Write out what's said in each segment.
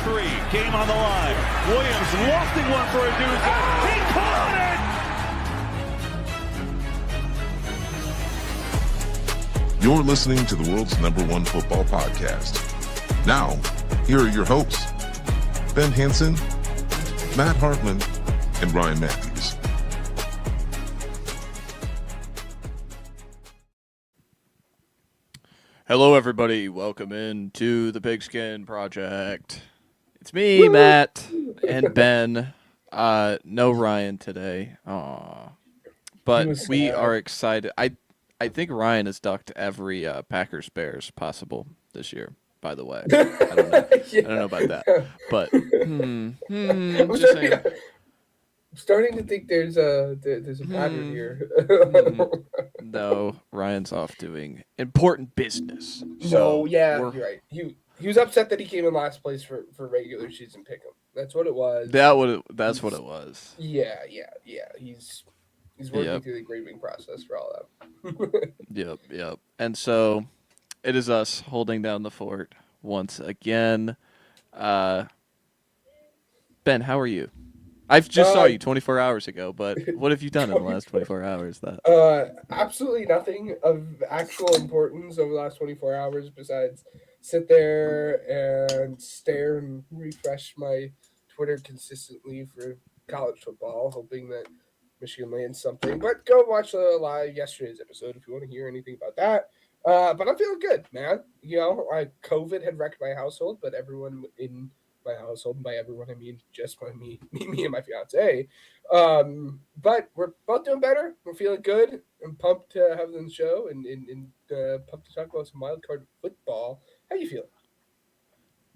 three. Game on the line. Williams lofting one for a doozy. He caught it! You're listening to the world's #1 football podcast. Now, here are your hosts, Ben Hansen, Matt Hartman, and Ryan Matthews. Hello, everybody. Welcome in to the Pigskin Project. It's me, Matt, and Ben. No Ryan today. Aww. But we are excited. I think Ryan has ducked every Packers Bears possible this year, by the way. I don't know. Yeah. I don't know about that. But just saying. I'm starting to think there's a pattern here. No, Ryan's off doing important business. So you're right. He was upset that he came in last place for regular season pick'em. That's what it was. That's what it was. Yeah. He's working through the grieving process for all that. Yep. And so it is us holding down the fort once again. Ben, how are you? I just saw you 24 hours ago, but what have you done in the last 24 hours? Absolutely nothing of actual importance over the last 24 hours besides sit there and stare and refresh my Twitter consistently for college football, hoping that Michigan lands something. But go watch live yesterday's episode if you want to hear anything about that. But I'm feeling good, man. You know, COVID had wrecked my household, but everyone in my household, and by everyone I mean just me and my fiance. But we're both doing better. We're feeling good. I'm pumped to have them on the show and pumped to talk about some wild card football. How you feeling?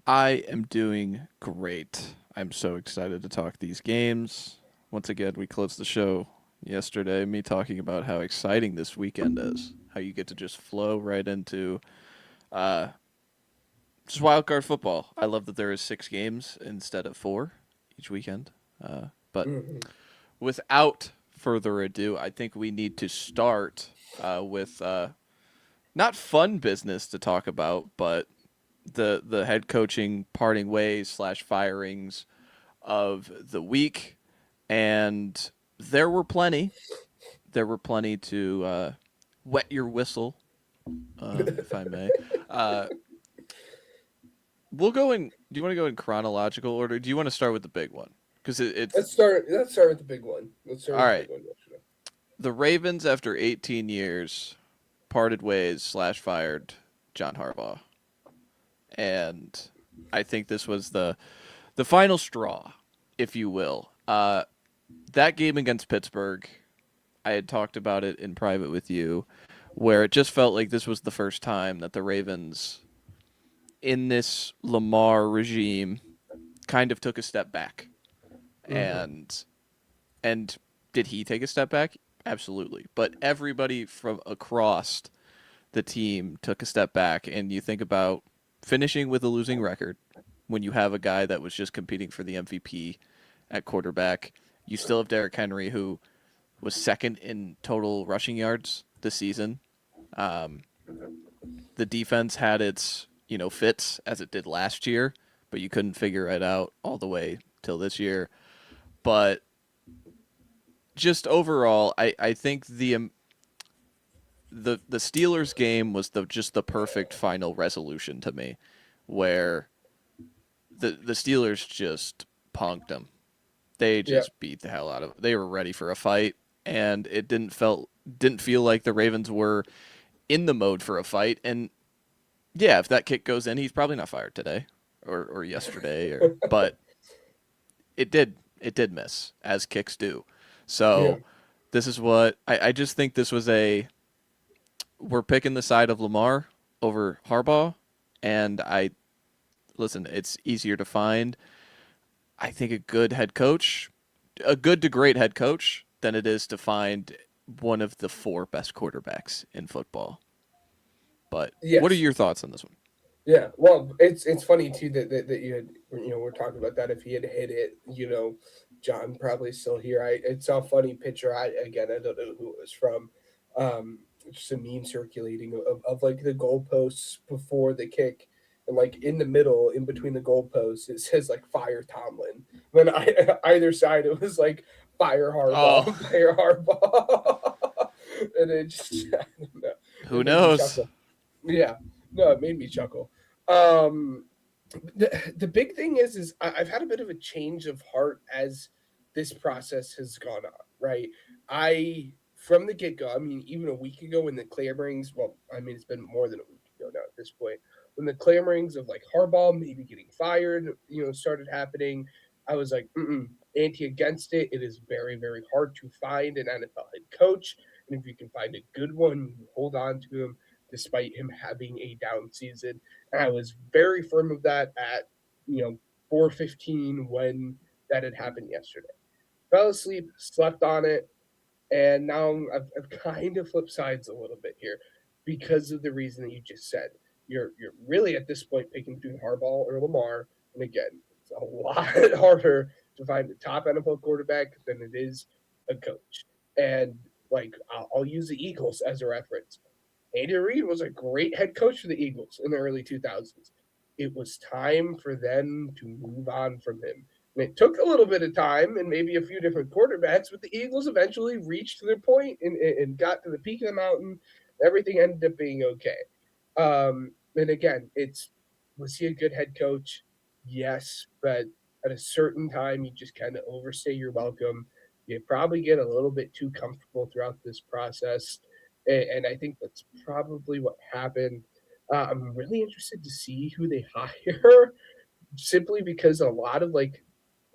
I am doing great. I'm so excited to talk these games. Once again, we closed the show yesterday, me talking about how exciting this weekend is, how you get to just flow right into just wild card football. I love that there is 6 games instead of 4 each weekend. But without further ado, I think we need to start with not fun business to talk about, but the head coaching parting ways / firings of the week. And there were plenty. There were plenty to wet your whistle, if I may. We'll go in. Do you want to go in chronological order? Do you want to start with the big one? Because it's let's start with the big one. All right. The Ravens, after 18 years, parted ways / fired John Harbaugh, and I think this was the final straw, if you will. That game against Pittsburgh, I had talked about it in private with you, where it just felt like this was the first time that the Ravens, in this Lamar regime, kind of took a step back. And did he take a step back? Absolutely. But everybody from across the team took a step back, and you think about finishing with a losing record when you have a guy that was just competing for the MVP at quarterback. You still have Derrick Henry, who was second in total rushing yards this season. The defense had its fits as it did last year, but you couldn't figure it out all the way till this year. But just overall, I think the Steelers game was just the perfect final resolution to me, where the Steelers just punked them. They just beat the hell out of them. They were ready for a fight, and it didn't feel like the Ravens were in the mode for a fight. And yeah, if that kick goes in, he's probably not fired today or yesterday, but it did miss, as kicks do. So this is what I just think this was we're picking the side of Lamar over Harbaugh, and it's easier to find, I think, a good to great head coach than it is to find one of the 4 best quarterbacks in football. But what are your thoughts on this one? Yeah, well, it's funny too that you had, we're talking about that. If he had hit it, John probably still here. I saw a funny picture. I don't know who it was from. Just a meme circulating of like the goalposts before the kick, and like in the middle, in between the goalposts, it says like "Fire Tomlin." Then either side, it was like "Fire Harbaugh," Oh, "Fire Harbaugh," and it just I don't know, who it made me knows? chuckle. Yeah, no, it made me chuckle. Um, the big thing is I've had a bit of a change of heart as this process has gone on. Right, I from the get go. I mean, even a week ago when the clamorings. Well, I mean, it's been more than a week ago now at this point. When the clamorings of like Harbaugh maybe getting fired, started happening, I was like, anti against it. It is very, very hard to find an NFL head coach, and if you can find a good one, you hold on to him despite him having a down season. And I was very firm of that at 4:15 when that had happened yesterday. Fell asleep, slept on it, and now I've kind of flipped sides a little bit here because of the reason that you just said. You're really at this point picking between Harbaugh or Lamar, and again, it's a lot harder to find a top NFL quarterback than it is a coach. And like I'll use the Eagles as a reference. Andy Reid was a great head coach for the Eagles in the early 2000s. It was time for them to move on from him. And it took a little bit of time and maybe a few different quarterbacks, but the Eagles eventually reached their point and got to the peak of the mountain. Everything ended up being okay. And again, was he a good head coach? Yes, but at a certain time, you just kind of overstay your welcome. You probably get a little bit too comfortable throughout this process, and I think that's probably what happened. I'm really interested to see who they hire, simply because a lot of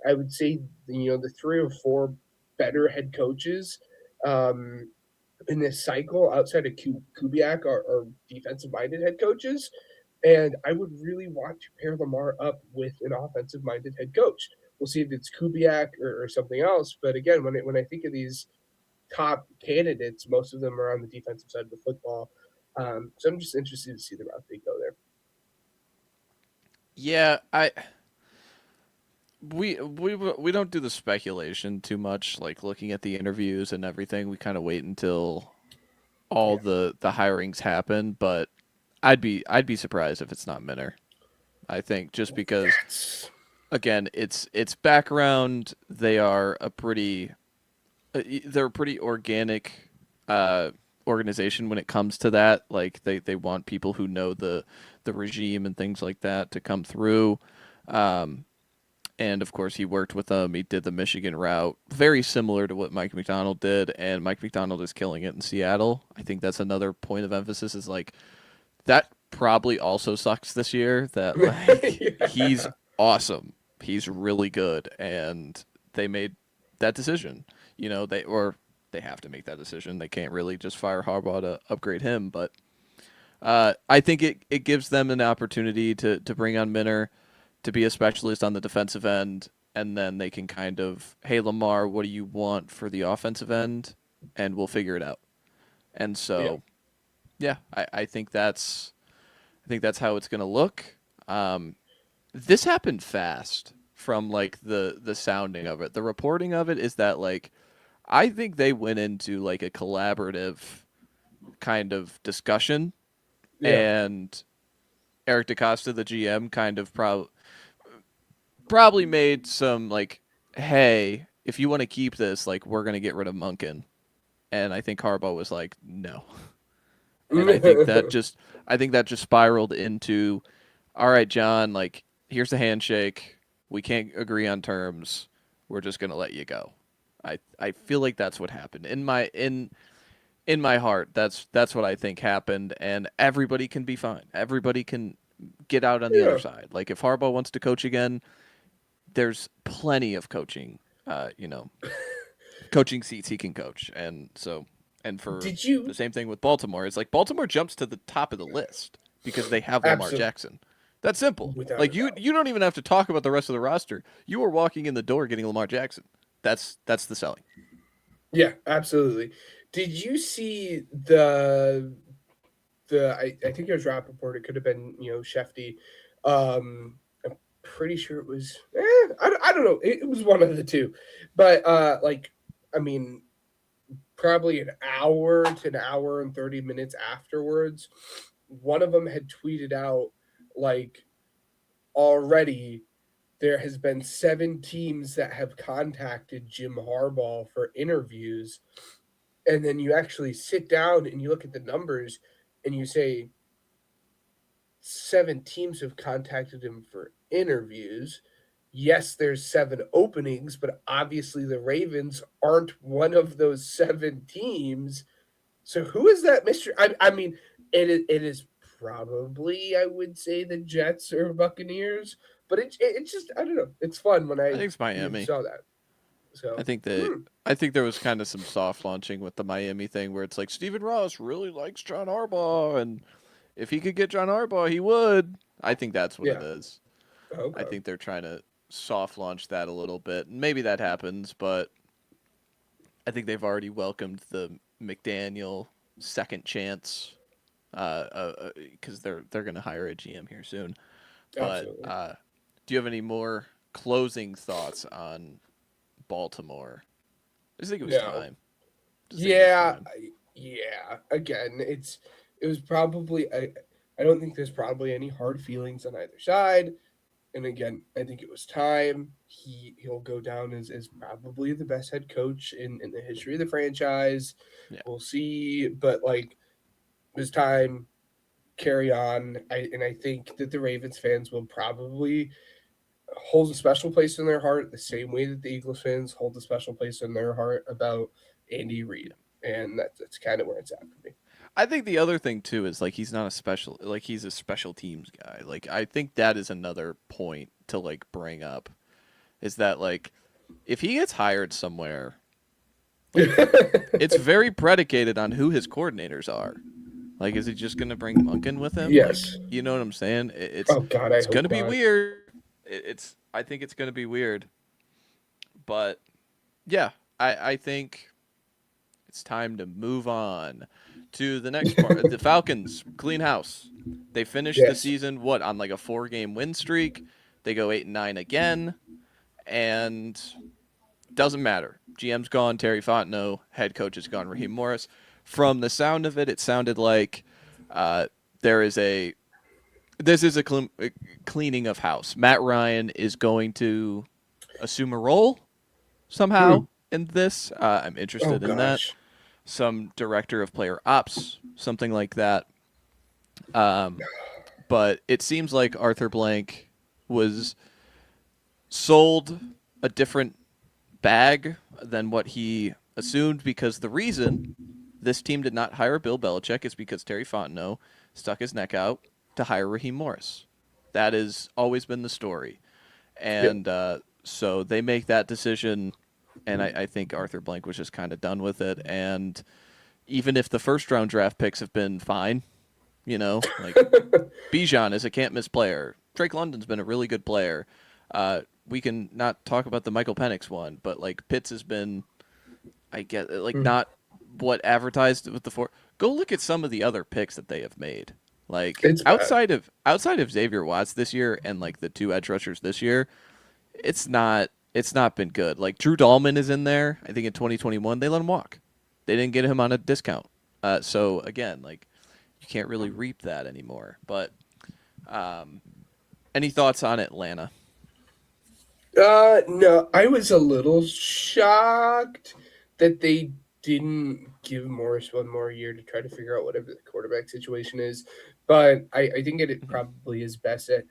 I would say the three or four better head coaches um, in this cycle outside of Kubiak are defensive minded head coaches. And I would really want to pair Lamar up with an offensive minded head coach. We'll see if it's Kubiak or something else. But again, when I think of these top candidates, most of them are on the defensive side of the football. So I'm just interested to see the route they go there. Yeah, we don't do the speculation too much, like looking at the interviews and everything. We kind of wait until all Yeah. the hirings happen, but I'd be surprised if it's not Minner. I think just because That's again, it's background. They're a pretty organic organization when it comes to that. Like they want people who know the regime and things like that to come through. Um, and of course, he worked with them. He did the Michigan route, very similar to what Mike McDonald did, and Mike McDonald is killing it in Seattle. I think that's another point of emphasis. Is like that probably also sucks this year. That like he's yeah. awesome. He's really good, and they made that decision. They have to make that decision. They can't really just fire Harbaugh to upgrade him. But I think it gives them an opportunity to bring on Minner to be a specialist on the defensive end, and then they can kind of, hey Lamar, what do you want for the offensive end, and we'll figure it out. And Yeah. so, yeah, I think that's how it's gonna look. This happened fast from like the sounding of it. The reporting of it is that like I think they went into like a collaborative kind of discussion, Yeah. and Eric DaCosta, the GM, kind of probably made some like, hey, if you want to keep this, like we're gonna get rid of Munkin. And I think Harbaugh was like, no. And I think that just spiraled into, all right, John, like here's the handshake. We can't agree on terms. We're just gonna let you go. I feel like that's what happened in my heart. That's what I think happened, and everybody can be fine. Everybody can get out on the other Yeah. side. Like if Harbaugh wants to coach again, there's plenty of coaching seats he can coach, and so and for Did the you same thing with Baltimore, it's like Baltimore jumps to the top of the list because they have Lamar absolutely Jackson. That's simple. without a Like you doubt? you don't even have to talk about the rest of the roster. You are walking in the door getting Lamar Jackson. That's the selling. Yeah, absolutely. Did you see I think it was Rappaport. It could have been Shefty. I'm pretty sure it was. I don't know. It was one of the two, but I mean, probably an hour to an hour and 30 minutes afterwards, one of them had tweeted out like already there has been 7 teams that have contacted Jim Harbaugh for interviews, and then you actually sit down and you look at the numbers and you say 7 teams have contacted him for interviews. Yes, there's 7 openings, but obviously the Ravens aren't one of those 7 teams. So who is that mystery? I mean, it is probably, I would say, the Jets or Buccaneers, but it's just, I don't know. It's fun when I think it's Miami. saw that. So I think there was kind of some soft launching with the Miami thing where it's like Stephen Ross really likes John Harbaugh, and if he could get John Harbaugh, he would. I think that's what it is. Okay. I think they're trying to soft launch that a little bit. Maybe that happens, but I think they've already welcomed the McDaniel second chance because they're going to hire a GM here soon. But do you have any more closing thoughts on Baltimore? I just think it was time. Yeah. Again, it was probably I don't think there's probably any hard feelings on either side. And again, I think it was time. He'll go down as probably the best head coach in the history of the franchise. Yeah. We'll see, but like it was time. Carry on. I think that the Ravens fans will probably hold a special place in their heart the same way that the Eagles fans hold a special place in their heart about Andy Reid. And that's kind of where it's at for me. I think the other thing too is like he's not a special, like he's a special teams guy. Like I think that is another point to like bring up is that like if he gets hired somewhere, it's very predicated on who his coordinators are. Like, is he just gonna bring Monken with him? Yes. Like, you know what I'm saying? It's it's gonna be weird. I think it's gonna be weird. But yeah, I think it's time to move on to the next part. The Falcons, clean house. They finished the season on like a 4-game win streak. They go 8-9 again, and doesn't matter. GM's gone, Terry Fontenot. Head coach is gone, Raheem Morris. From the sound of it, it sounded like this is a cleaning of house. Matt Ryan is going to assume a role somehow in this. I'm interested in that. Some director of player ops, something like that. But it seems like Arthur Blank was sold a different bag than what he assumed, because the reason this team did not hire Bill Belichick is because Terry Fontenot stuck his neck out to hire Raheem Morris. That has always been the story. And so they make that decision, and I think Arthur Blank was just kind of done with it. And even if the first-round draft picks have been fine, you know, like Bijan is a can't-miss player. Drake London's been a really good player. We can not talk about the Michael Penix one, but like Pitts has been, I get like not what advertised with the four. Go look at some of the other picks that they have made. Like outside of Xavier Watts this year and like the 2 edge rushers this year, it's not been good. Like Drew Dahlman is in there. I think in 2021 they let him walk. They didn't get him on a discount. So again, like you can't really reap that anymore. But any thoughts on Atlanta? No, I was a little shocked that they didn't give Morris one more year to try to figure out whatever the quarterback situation is. But I think it probably is best that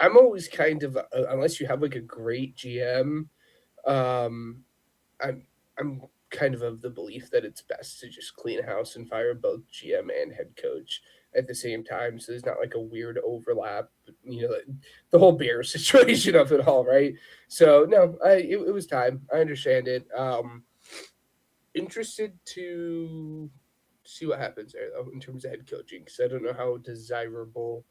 I'm always kind of unless you have like a great GM, I'm kind of the belief that it's best to just clean house and fire both GM and head coach at the same time, so there's not like a weird overlap, you know, the whole bear situation of it all, right? So no, it was time. I understand it. Interested to see what happens there though in terms of head coaching, because I don't know how desirable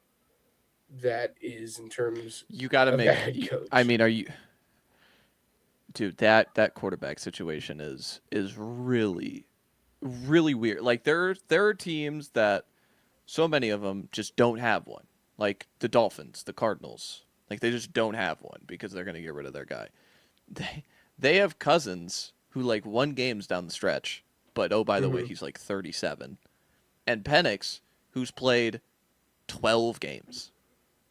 that is in terms. You got to make. Head coach. I mean, are you? Dude, that quarterback situation is really, really weird. Like there are teams that so many of them just don't have one. Like the Dolphins, the Cardinals, like they just don't have one because they're going to get rid of their guy. They have Cousins who like won games down the stretch, but oh by the way, he's like 37, and Penix who's played 12 games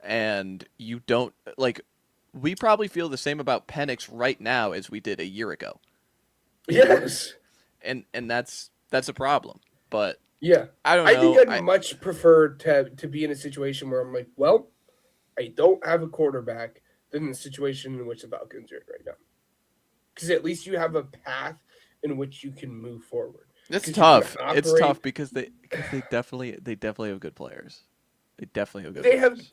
and you don't like. We probably feel the same about Penix right now as we did a year ago. Yes. And that's a problem. But Yeah. I don't I know. think I'd much prefer to be in a situation where I'm like, well, I don't have a quarterback than the situation in which the Falcons are in right now. Because at least you have a path in which you can move forward. It's tough. It's tough because they definitely have good players. They definitely have good players.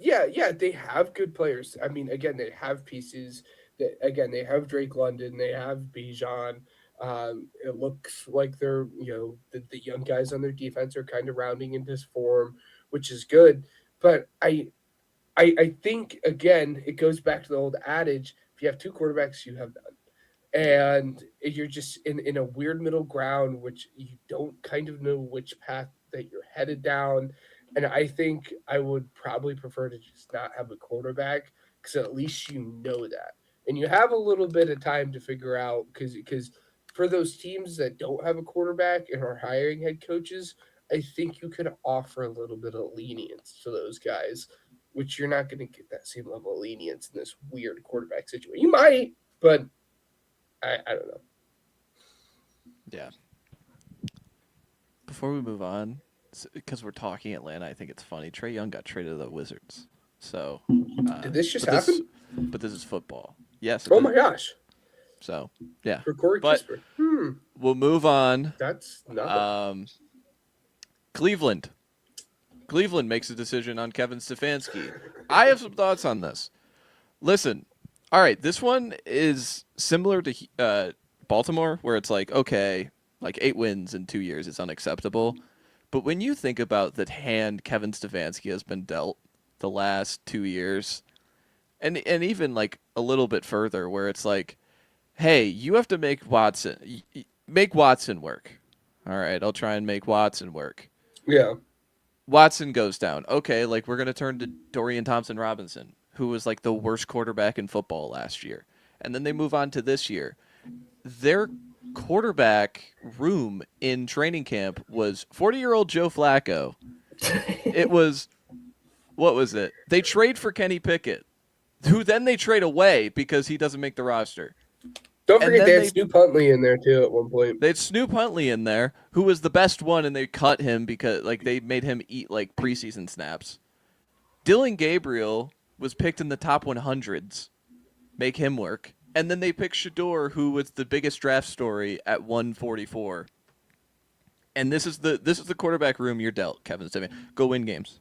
They have good players. I mean, again, they have pieces. That again, they have Drake London, they have Bijan. It looks like they're the young guys on their defense are kind of rounding into this form, which is good. But I think again, it goes back to the old adage: if you have two quarterbacks, you have none. And you're just in a weird middle ground, which you don't kind of know which path that you're headed down. And I think I would probably prefer to just not have a quarterback because at least you know that. And you have a little bit of time to figure out because for those teams that don't have a quarterback and are hiring head coaches, I think you could offer a little bit of lenience to those guys, which you're not going to get that same level of lenience in this weird quarterback situation. You might, but I don't know. Yeah. Before we move on, because we're talking Atlanta, I think it's funny. Trae Young got traded to the Wizards. So did this just happen? But this is football. Yes. Oh my gosh. So yeah. For Corey Kispert. We'll move on. That's nothing. Cleveland. Cleveland makes a decision on Kevin Stefanski. I have some thoughts on this. Listen. All right, this one is similar to Baltimore, where it's like, okay, like 8 wins in 2 years is unacceptable. But when you think about the hand Kevin Stefanski has been dealt the last 2 years, and even like a little bit further, where it's like, hey, you have to make Watson work. All right, I'll try and make Watson work. Yeah. Watson goes down. Okay, like we're going to turn to Dorian Thompson-Robinson, who was like the worst quarterback in football last year. And then they move on to this year. Their quarterback room in training camp was 40-year-old Joe Flacco. It was, what was it? They trade for Kenny Pickett, who then they trade away because he doesn't make the roster. Don't forget they had Snoop Huntley in there too at one point. They had Snoop Huntley in there, who was the best one, and they cut him because like they made him eat like preseason snaps. Dylan Gabriel was picked in the top 100s, make him work. And then they picked Shador, who was the biggest draft story at 144. And this is the quarterback room you're dealt, Kevin Stefanski. Go win games.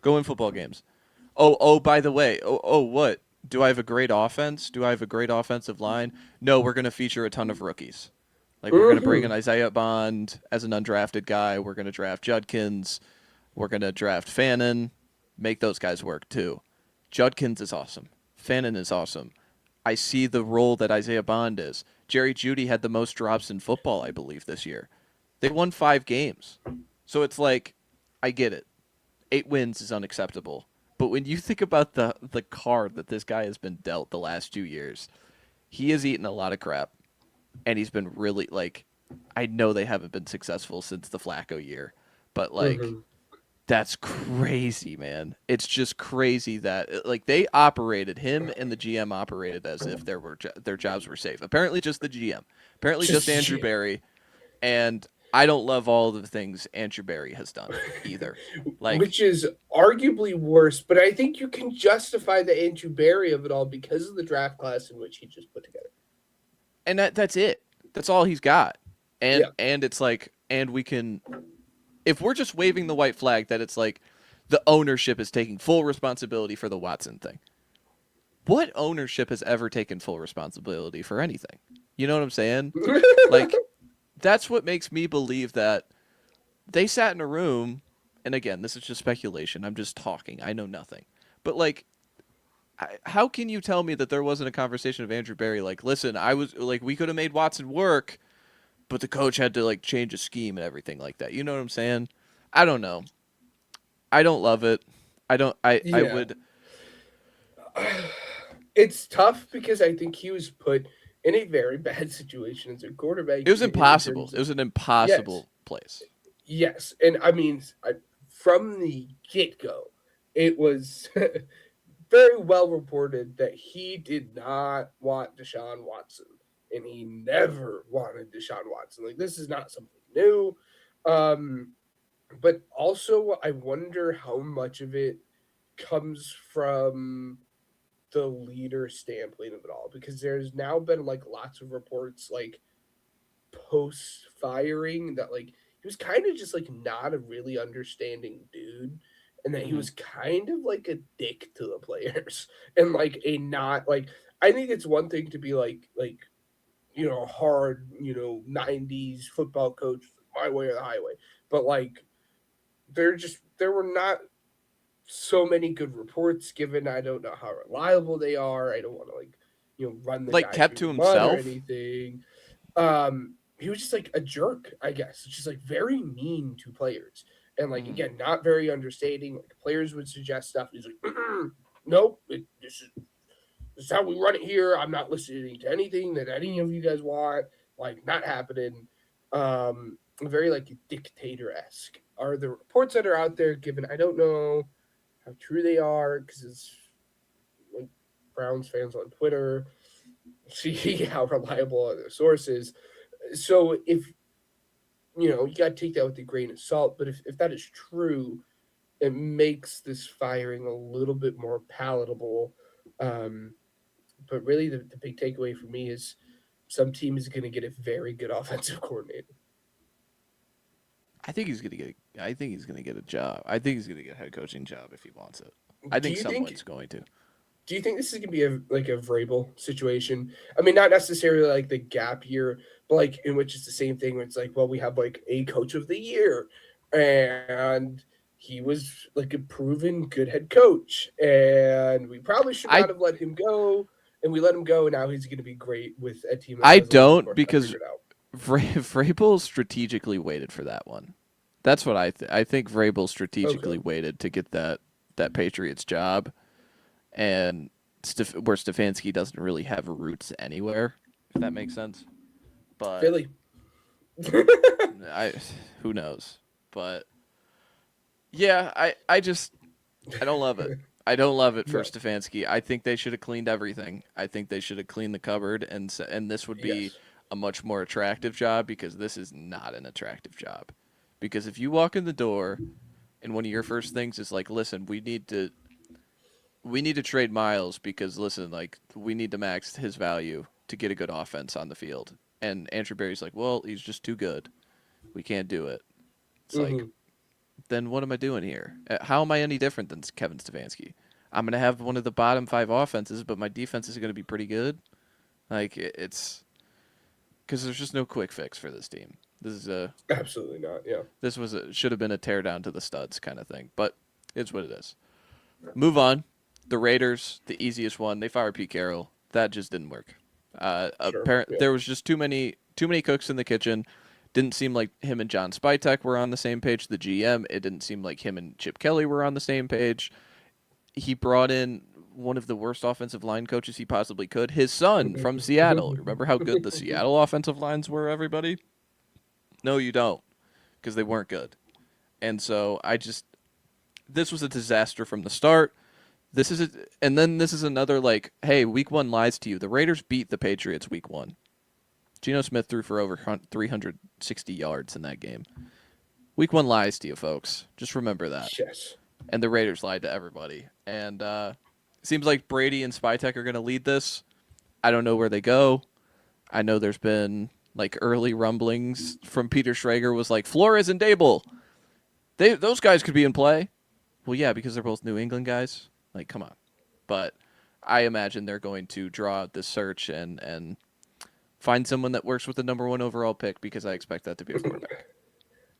Go win football games. Oh, by the way, what? Do I have a great offense? Do I have a great offensive line? No, we're going to feature a ton of rookies. Like, we're going to bring in Isaiah Bond as an undrafted guy. We're going to draft Judkins. We're going to draft Fannin. Make those guys work, too. Judkins is awesome. Fannin is awesome. I see the role that Isaiah Bond is. Jerry Jeudy had the most drops in football, I believe, this year. They won 5 games. So it's like, I get it. 8 wins is unacceptable. But when you think about the card that this guy has been dealt the last 2 years, he has eaten a lot of crap. And he's been really, like, I know they haven't been successful since the Flacco year. But, like, that's crazy, man. It's just crazy that, like, they operated, him and the GM operated as if their jobs were safe. Apparently just the GM. Apparently just Andrew Berry. And I don't love all of the things Andrew Berry has done either. Like, which is arguably worse, but I think you can justify the Andrew Berry of it all because of the draft class in which he just put together. And that's it. That's all he's got. And and it's like, and we can, if we're just waving the white flag that it's like the ownership is taking full responsibility for the Watson thing. What ownership has ever taken full responsibility for anything? You know what I'm saying? Like, that's what makes me believe that they sat in a room, and again, this is just speculation. I'm just talking. I know nothing. But, like, how can you tell me that there wasn't a conversation of Andrew Berry like, listen, I was like, we could have made Watson work, but the coach had to like change a scheme and everything like that. You know what I'm saying? I don't know. I don't love it. I would. It's tough because I think he was put in a very bad situation as a quarterback. It was impossible. It was an impossible place. Yes. And I mean, from the get-go, it was very well reported that he did not want Deshaun Watson, and he never wanted Deshaun Watson. Like, this is not something new. But also, I wonder how much of it comes from the leader standpoint of it all, because there's now been like lots of reports like post firing that like he was kind of just like not a really understanding dude, and that he was kind of like a dick to the players and like a not like, I think it's one thing to be like hard 90s football coach, my way or the highway, but like there were not so many good reports given. I don't know how reliable they are. I don't want to run the Like guy kept through to the mud or himself. anything. He was just like a jerk, I guess. Just like very mean to players. And like again, not very understanding. Like players would suggest stuff. He's like, nope, this is how we run it here. I'm not listening to anything that any of you guys want. Like, not happening. Very like dictator esque are the reports that are out there given. I don't know how true they are because it's like Browns fans on Twitter see how reliable are their sources. So if you got to take that with a grain of salt, but if that is true, it makes this firing a little bit more palatable. But really, the big takeaway for me is some team is going to get a very good offensive coordinator. I think he's gonna get. I think he's gonna get a job. I think he's gonna get a head coaching job if he wants it. I Do think you someone's think? going to. Do you think this is going to be like a Vrabel situation? I mean, not necessarily like the gap year, but like in which it's the same thing. Where it's like, well, we have like a coach of the year, and he was like a proven good head coach, and we probably should I not have let him go, and we let him go, and now he's going to be great with a team that I has a little bit don't more stuff because figured out. Vrabel strategically waited for that one. That's what I think Vrabel strategically Okay. waited to get that Patriots job, and where Stefanski doesn't really have roots anywhere, if that makes sense. But Philly. I who knows? But yeah, I don't love it. I don't love it for No. Stefanski. I think they should have cleaned everything. I think they should have cleaned the cupboard, and this would be Yes. a much more attractive job because this is not an attractive job. Because if you walk in the door and one of your first things is like, listen, we need to trade Miles because listen, like we need to max his value to get a good offense on the field. And Andrew Berry's like, well, he's just too good. We can't do it. It's like, Mm-hmm. then what am I doing here? How am I any different than Kevin Stefanski? I'm going to have one of the bottom 5 offenses, but my defense is going to be pretty good. Like it's because there's just no quick fix for this team. Absolutely not. Yeah. Should have been a tear down to the studs kind of thing, but it's what it is. Move on. The Raiders, the easiest one. They fired Pete Carroll. That just didn't work. Sure. Yeah. There was just too many cooks in the kitchen. Didn't seem like him and John Spytek were on the same page. The GM, it didn't seem like him and Chip Kelly were on the same page. He brought in one of the worst offensive line coaches he possibly could. His son from Seattle. Remember how good the Seattle offensive lines were, everybody? No, you don't, because they weren't good. And so this was a disaster from the start. And then this is another like, hey, week 1 lies to you. The Raiders beat the Patriots week 1. Geno Smith threw for over 360 yards in that game. Week 1 lies to you, folks. Just remember that. Yes. And the Raiders lied to everybody. And seems like Brady and Spytek are going to lead this. I don't know where they go. I know there's been like early rumblings from Peter Schrager was like, Flores and Dable, those guys could be in play. Well, yeah, because they're both New England guys. Like, come on. But I imagine they're going to draw out this search and find someone that works with the number 1 overall pick because I expect that to be a quarterback.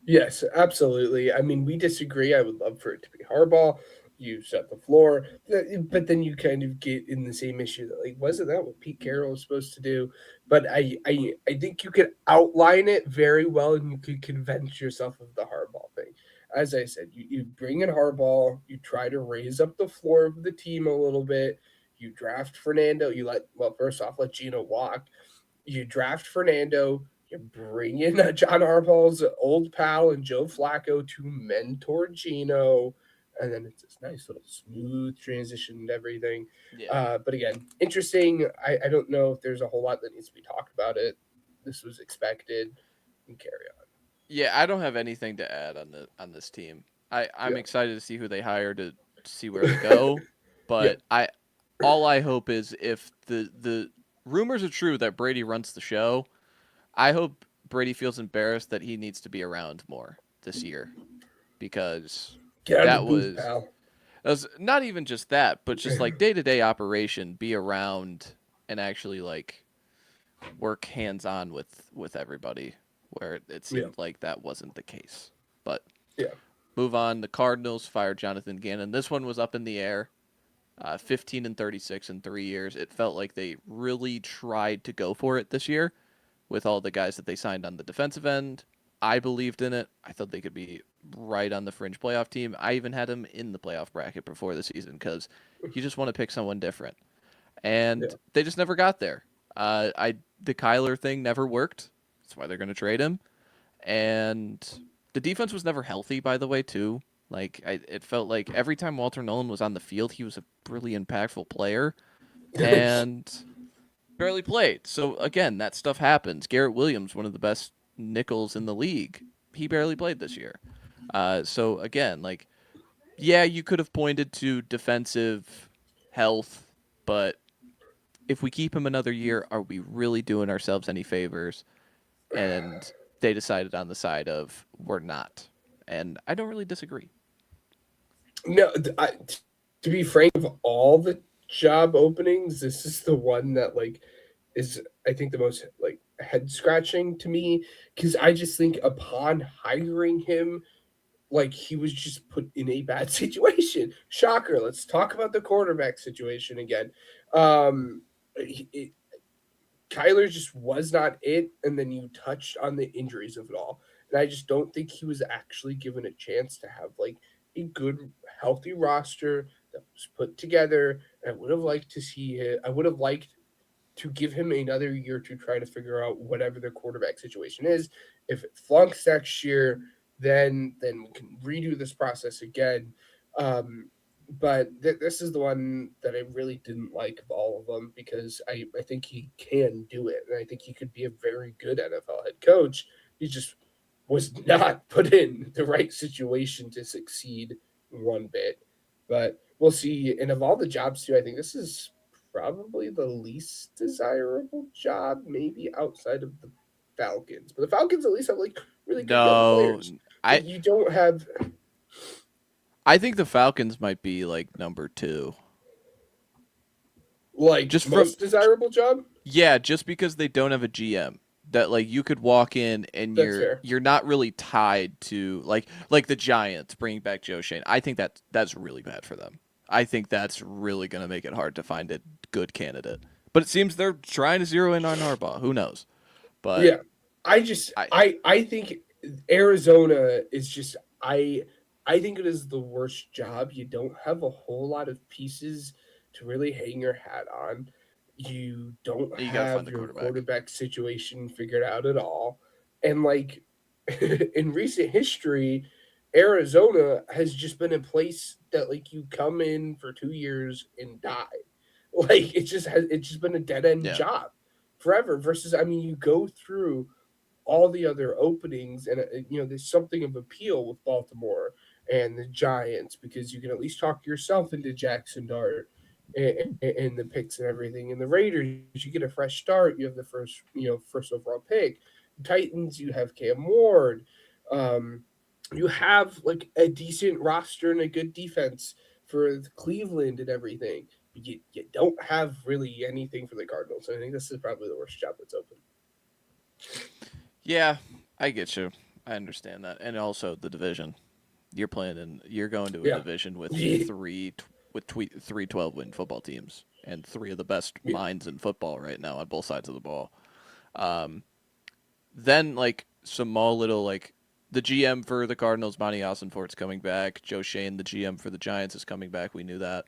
Yes, absolutely. I mean, we disagree. I would love for it to be Harbaugh. You set the floor, but then you kind of get in the same issue that like, wasn't that what Pete Carroll was supposed to do? But I think you could outline it very well, and you could convince yourself of the Harbaugh thing. As I said, you bring in Harbaugh, you try to raise up the floor of the team a little bit. You draft Fernando. First off, let Gino walk. You draft Fernando. You bring in John Harbaugh's old pal and Joe Flacco to mentor Gino. and then it's this nice little smooth transition and everything. Yeah. But again, interesting. I don't know if there's a whole lot that needs to be talked about it. This was expected. And carry on. Yeah, I don't have anything to add on this team. I'm Yeah. excited to see who they hire to see where they go, Yeah. but all I hope is if the rumors are true that Brady runs the show, I hope Brady feels embarrassed that he needs to be around more this year because Get out of the that booth, was pal. that was not even just that, but just like day-to-day operation, be around and actually like work hands-on with everybody where it Yeah. seemed like that wasn't the case. But Yeah. move on. The Cardinals fired Jonathan Gannon. This one was up in the air. 15-36 in 3 years. It felt like they really tried to go for it this year with all the guys that they signed on the defensive end. I believed in it. I thought they could be right on the fringe playoff team. I even had them in the playoff bracket before the season because you just want to pick someone different. And Yeah. they just never got there. The Kyler thing never worked. That's why they're going to trade him. And the defense was never healthy, by the way, too. Like it felt like every time Walter Nolan was on the field, he was a really impactful player, and barely played. So again, that stuff happens. Garrett Williams, one of the best nickels in the league, he barely played this year. So again, like, yeah, you could have pointed to defensive health, but if we keep him another year, are we really doing ourselves any favors? And they decided on the side of we're not, and I don't really disagree. No, to be frank, of all the job openings, this is the one that like is I think the most like head scratching to me because I just think upon hiring him, like he was just put in a bad situation. Shocker. Let's talk about the quarterback situation again. Um, it, Kyler just was not it, and then you touched on the injuries of it all, and I just don't think he was actually given a chance to have like a good, healthy roster that was put together. I would have liked to see it. I would have liked to give him another year to try to figure out whatever the quarterback situation is. If it flunks next year, then we can redo this process again. Um, but this is the one that I really didn't like of all of them because I think he can do it, and I think he could be a very good NFL head coach. He just was not put in the right situation to succeed one bit. But we'll see. And of all the jobs too, I think this is probably the least desirable job, maybe outside of the Falcons. But the Falcons at least have like really good young No, players. I You don't have I think the Falcons might be like number two. like Just from most desirable job. yeah, just because they don't have a GM that like you could walk in and That's fair. you're not really tied to like the Giants bringing back Joe Shane. I think that's really bad for them. I think that's really going to make it hard to find a good candidate. But it seems they're trying to zero in on Harbaugh. Who knows? But Yeah, I just I think Arizona is just I think it is the worst job. You don't have a whole lot of pieces to really hang your hat on. You don't you got to find have the your quarterback. quarterback situation figured out at all. And like in recent history, Arizona has just been a place that like you come in for 2 years and die. Like it's just been a dead end Yeah. job forever. Versus, I mean, you go through all the other openings, and there's something of appeal with Baltimore and the Giants because you can at least talk yourself into Jackson Dart and the picks and everything. And the Raiders, you get a fresh start. You have the first overall pick. Titans, you have Cam Ward. You have like a decent roster and a good defense for Cleveland and everything. But you don't have really anything for the Cardinals. So I think this is probably the worst job that's open. Yeah, I get you. I understand that. And also the division. You're going to a division with three 12-win football teams and three of the best minds in football right now on both sides of the ball. Then like some small little like the GM for the Cardinals, Monty Ossenfort's coming back. Joe Shane, the GM for the Giants, is coming back. We knew that.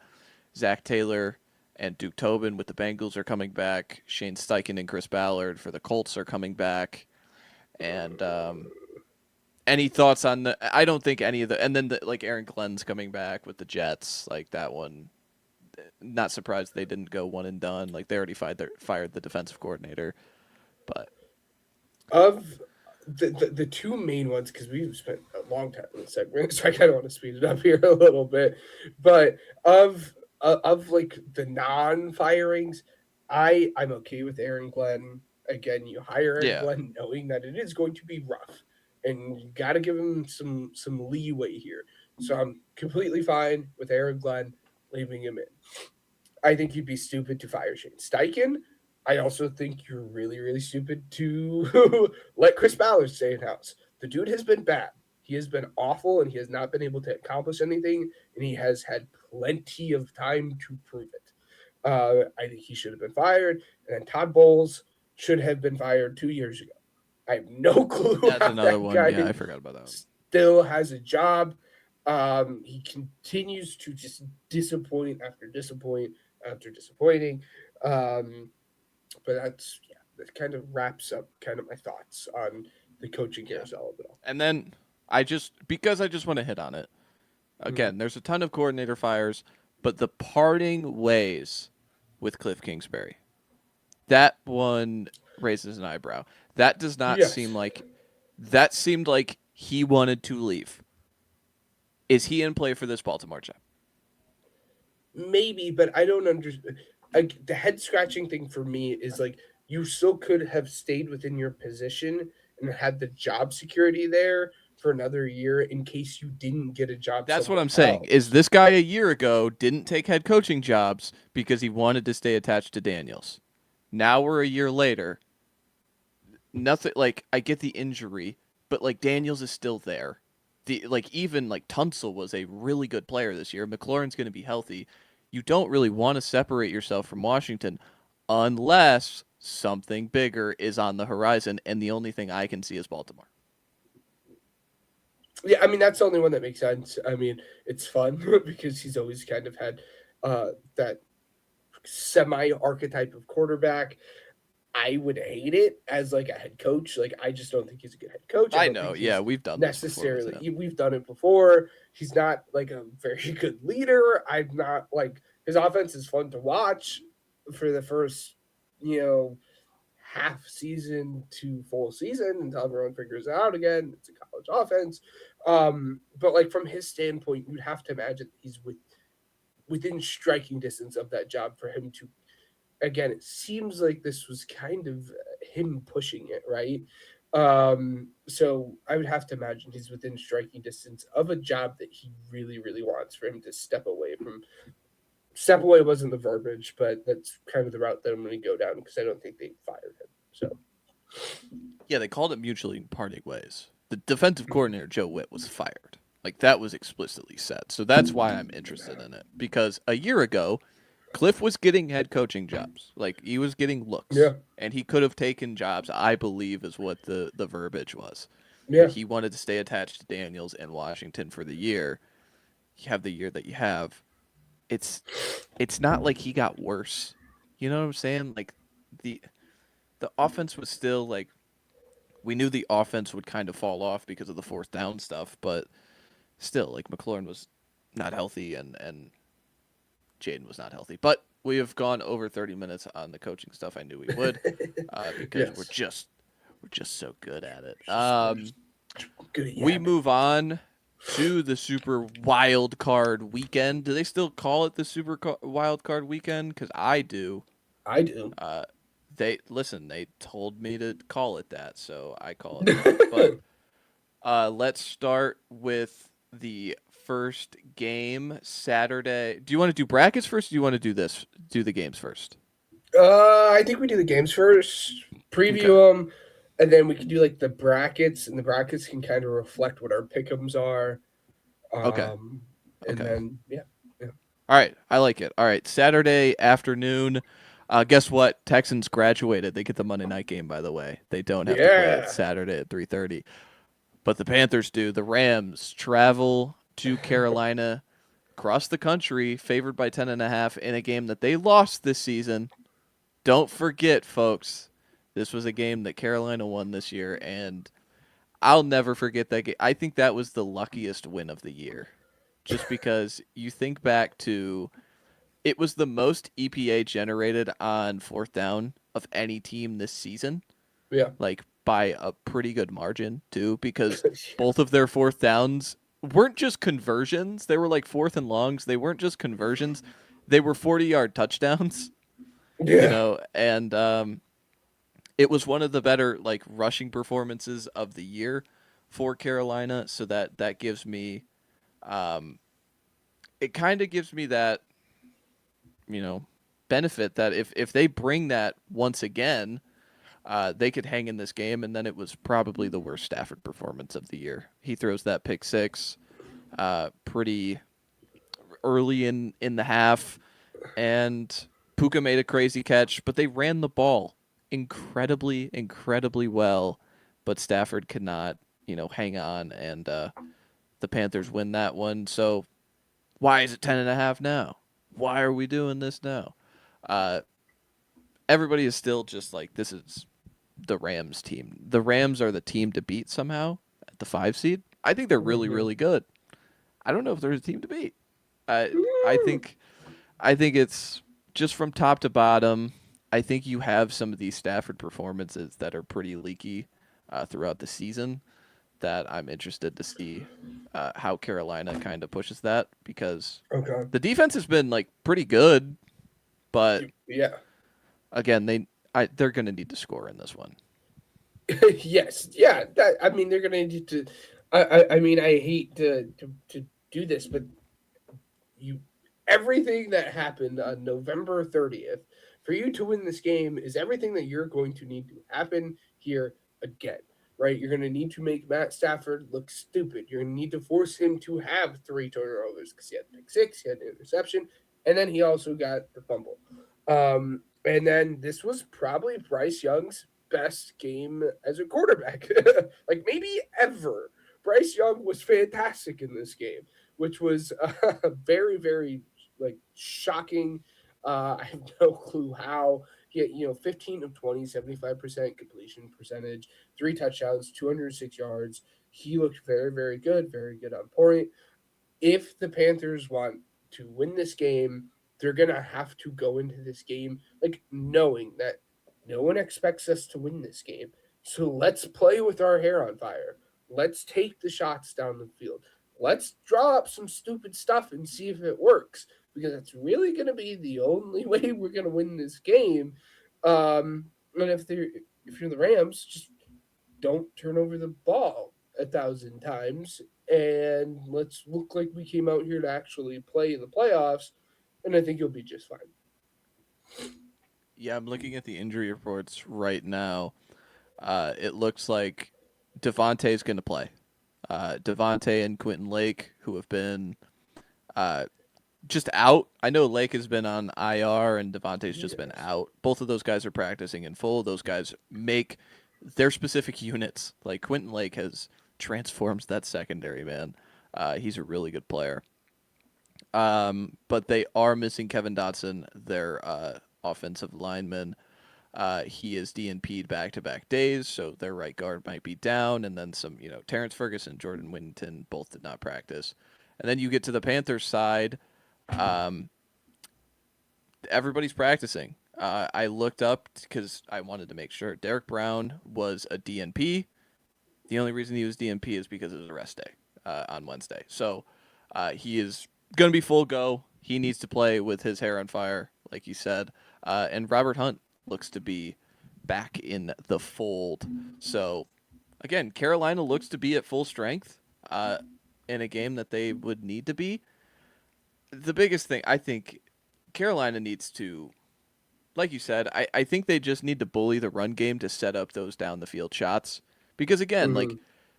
Zach Taylor and Duke Tobin with the Bengals are coming back. Shane Steichen and Chris Ballard for the Colts are coming back. And Any thoughts on the? I don't think any of the. And then like Aaron Glenn's coming back with the Jets. Like that one. Not surprised they didn't go one and done. Like they already fired the defensive coordinator. But of the two main ones, because we've spent a long time in this segment, so I kind of want to speed it up here a little bit. But of like the non-firings, I'm okay with Aaron Glenn. Again, you hire Aaron Glenn knowing that it is going to be rough, and you got to give him some leeway here. So I'm completely fine with Aaron Glenn leaving him in. I think you'd be stupid to fire Shane Steichen. I also think you're really, really stupid to let Chris Ballard stay in house. The dude has been bad. He has been awful, and he has not been able to accomplish anything, and he has had plenty of time to prove it. I think he should have been fired, and then Todd Bowles should have been fired 2 years ago. I have no clue. That's another one. Yeah, I forgot about that one. Still has a job. He continues to just disappoint after disappointing. But that kind of wraps up kind of my thoughts on the coaching carousel of it all. And then I just want to hit on it. Again, there's a ton of coordinator fires, but the parting ways with Cliff Kingsbury, that one raises an eyebrow. That does not seem like that seemed like he wanted to leave. Is he in play for this Baltimore job? Maybe, but I don't understand. The head scratching thing for me is like you still could have stayed within your position and had the job security there for another year in case you didn't get a job. That's what I'm saying. Is this guy a year ago didn't take head coaching jobs because he wanted to stay attached to Daniels. Now we're a year later. Nothing like I get the injury, but like Daniels is still there. Even Tunsil was a really good player this year. McLaurin's going to be healthy. You don't really want to separate yourself from Washington unless something bigger is on the horizon, and the only thing I can see is Baltimore. Yeah, I mean, that's the only one that makes sense. I mean, it's fun because he's always kind of had that semi-archetype of quarterback. I would hate it as like a head coach. Like, I just don't think he's a good head coach. I know. Yeah, we've done necessarily. This before. We've done it before. He's not like a very good leader. I'm not like his offense is fun to watch for the first, half season to full season until everyone figures it out again. It's a college offense. But like from his standpoint, you'd have to imagine he's within striking distance of that job for him to. Again, it seems like this was kind of him pushing it, right? So I would have to imagine he's within striking distance of a job that he really, really wants for him to step away from. Step away wasn't the verbiage, but that's kind of the route that I'm going to go down because I don't think they fired him. So, yeah, they called it mutually parting ways. The defensive coordinator, Joe Witt, was fired. Like, that was explicitly said. So that's why I'm interested in it. Because a year ago, Cliff was getting head coaching jobs. Like, he was getting looks. Yeah. And he could have taken jobs, I believe, is what the verbiage was. Yeah. He wanted to stay attached to Daniels and Washington for the year. You have the year that you have. It's not like he got worse. You know what I'm saying? Like, the offense was still, like, we knew the offense would kind of fall off because of the fourth down stuff, but still, like, McLaurin was not healthy and Jaden was not healthy. But we have gone over 30 minutes on the coaching stuff. I knew we would because we're just so good at it. We move on to the Super Wild Card Weekend. Do they still call it the Super Wild Card Weekend? Because I do. I do. They told me to call it that, so I call it that. But let's start with the first game Saturday. Do you want to do brackets first? Or do you want to do the games first? I think we do the games first, preview them, and then we can do like the brackets, and the brackets can kind of reflect what our pick'ems are. And then yeah. All right, I like it. All right, Saturday afternoon. Guess what? Texans graduated. They get the Monday night game, by the way. They don't have to play it Saturday at 3:30. But the Panthers do. The Rams travel to Carolina, across the country, favored by 10.5 in a game that they lost this season. Don't forget, folks, this was a game that Carolina won this year, and I'll never forget that game. I think that was the luckiest win of the year, just because you think back to it was the most EPA generated on fourth down of any team this season, Yeah. like by a pretty good margin too, because both of their fourth downs weren't just conversions. They were like fourth and longs. They weren't just conversions. They were 40-yard touchdowns, Yeah. and it was one of the better like rushing performances of the year for Carolina. So that gives me, it kind of gives me that, benefit that if they bring that once again, they could hang in this game. And then it was probably the worst Stafford performance of the year. He throws that pick six pretty early in the half, and Puka made a crazy catch, but they ran the ball incredibly well, but Stafford could not, hang on, and the Panthers win that one. So why is it 10.5 now? Why are we doing this now? Everybody is still just like, this is the Rams team. The Rams are the team to beat somehow at the 5 seed. I think they're really good. I don't know if they're a team to beat. I think it's just from top to bottom. I think you have some of these Stafford performances that are pretty leaky throughout the season that I'm interested to see how Carolina kind of pushes that, because Okay. the defense has been like pretty good, but Yeah. again, they're going to need to score in this one. Yes. Yeah. I mean, they're gonna need to. I mean, I hate to do this, but you everything that happened on November 30th for you to win this game is everything that you're going to need to happen here again. Right? You're going to need to make Matt Stafford look stupid. You're going to need to force him to have 3 turnovers because he had pick six, he had an interception, and then he also got the fumble. And then this was probably Bryce Young's best game as a quarterback, like maybe ever. Bryce Young was fantastic in this game, which was very, very like shocking. I have no clue how. He had, 15 of 20, 75% completion percentage, 3 touchdowns, 206 yards. He looked very very good on point. If the Panthers want to win this game, they're going to have to go into this game like knowing that no one expects us to win this game. So let's play with our hair on fire. Let's take the shots down the field. Let's draw up some stupid stuff and see if it works, because it's really going to be the only way we're going to win this game. And if you're the Rams, just don't turn over the ball 1,000 times, and let's look like we came out here to actually play in the playoffs, and I think you'll be just fine. Yeah, I'm looking at the injury reports right now. It looks like Devontae's going to play. Devontae and Quentin Lake, who have been just out. I know Lake has been on IR and Devontae's just been out. Both of those guys are practicing in full. Those guys make their specific units. Like Quentin Lake has transforms that secondary, man. He's a really good player. But they are missing Kevin Dotson, their offensive lineman. He is DNP'd back-to-back days, so their right guard might be down, and then some, Terrence Ferguson, Jordan Whittington both did not practice. And then you get to the Panthers side, everybody's practicing. I looked up because I wanted to make sure. Derek Brown was a DNP. The only reason he was DNP is because it was a rest day on Wednesday. So he is going to be full go. He needs to play with his hair on fire, like you said. And Robert Hunt looks to be back in the fold. So, again, Carolina looks to be at full strength in a game that they would need to be. The biggest thing, I think, Carolina needs to, like you said, I think they just need to bully the run game to set up those down-the-field shots. Because, again, like,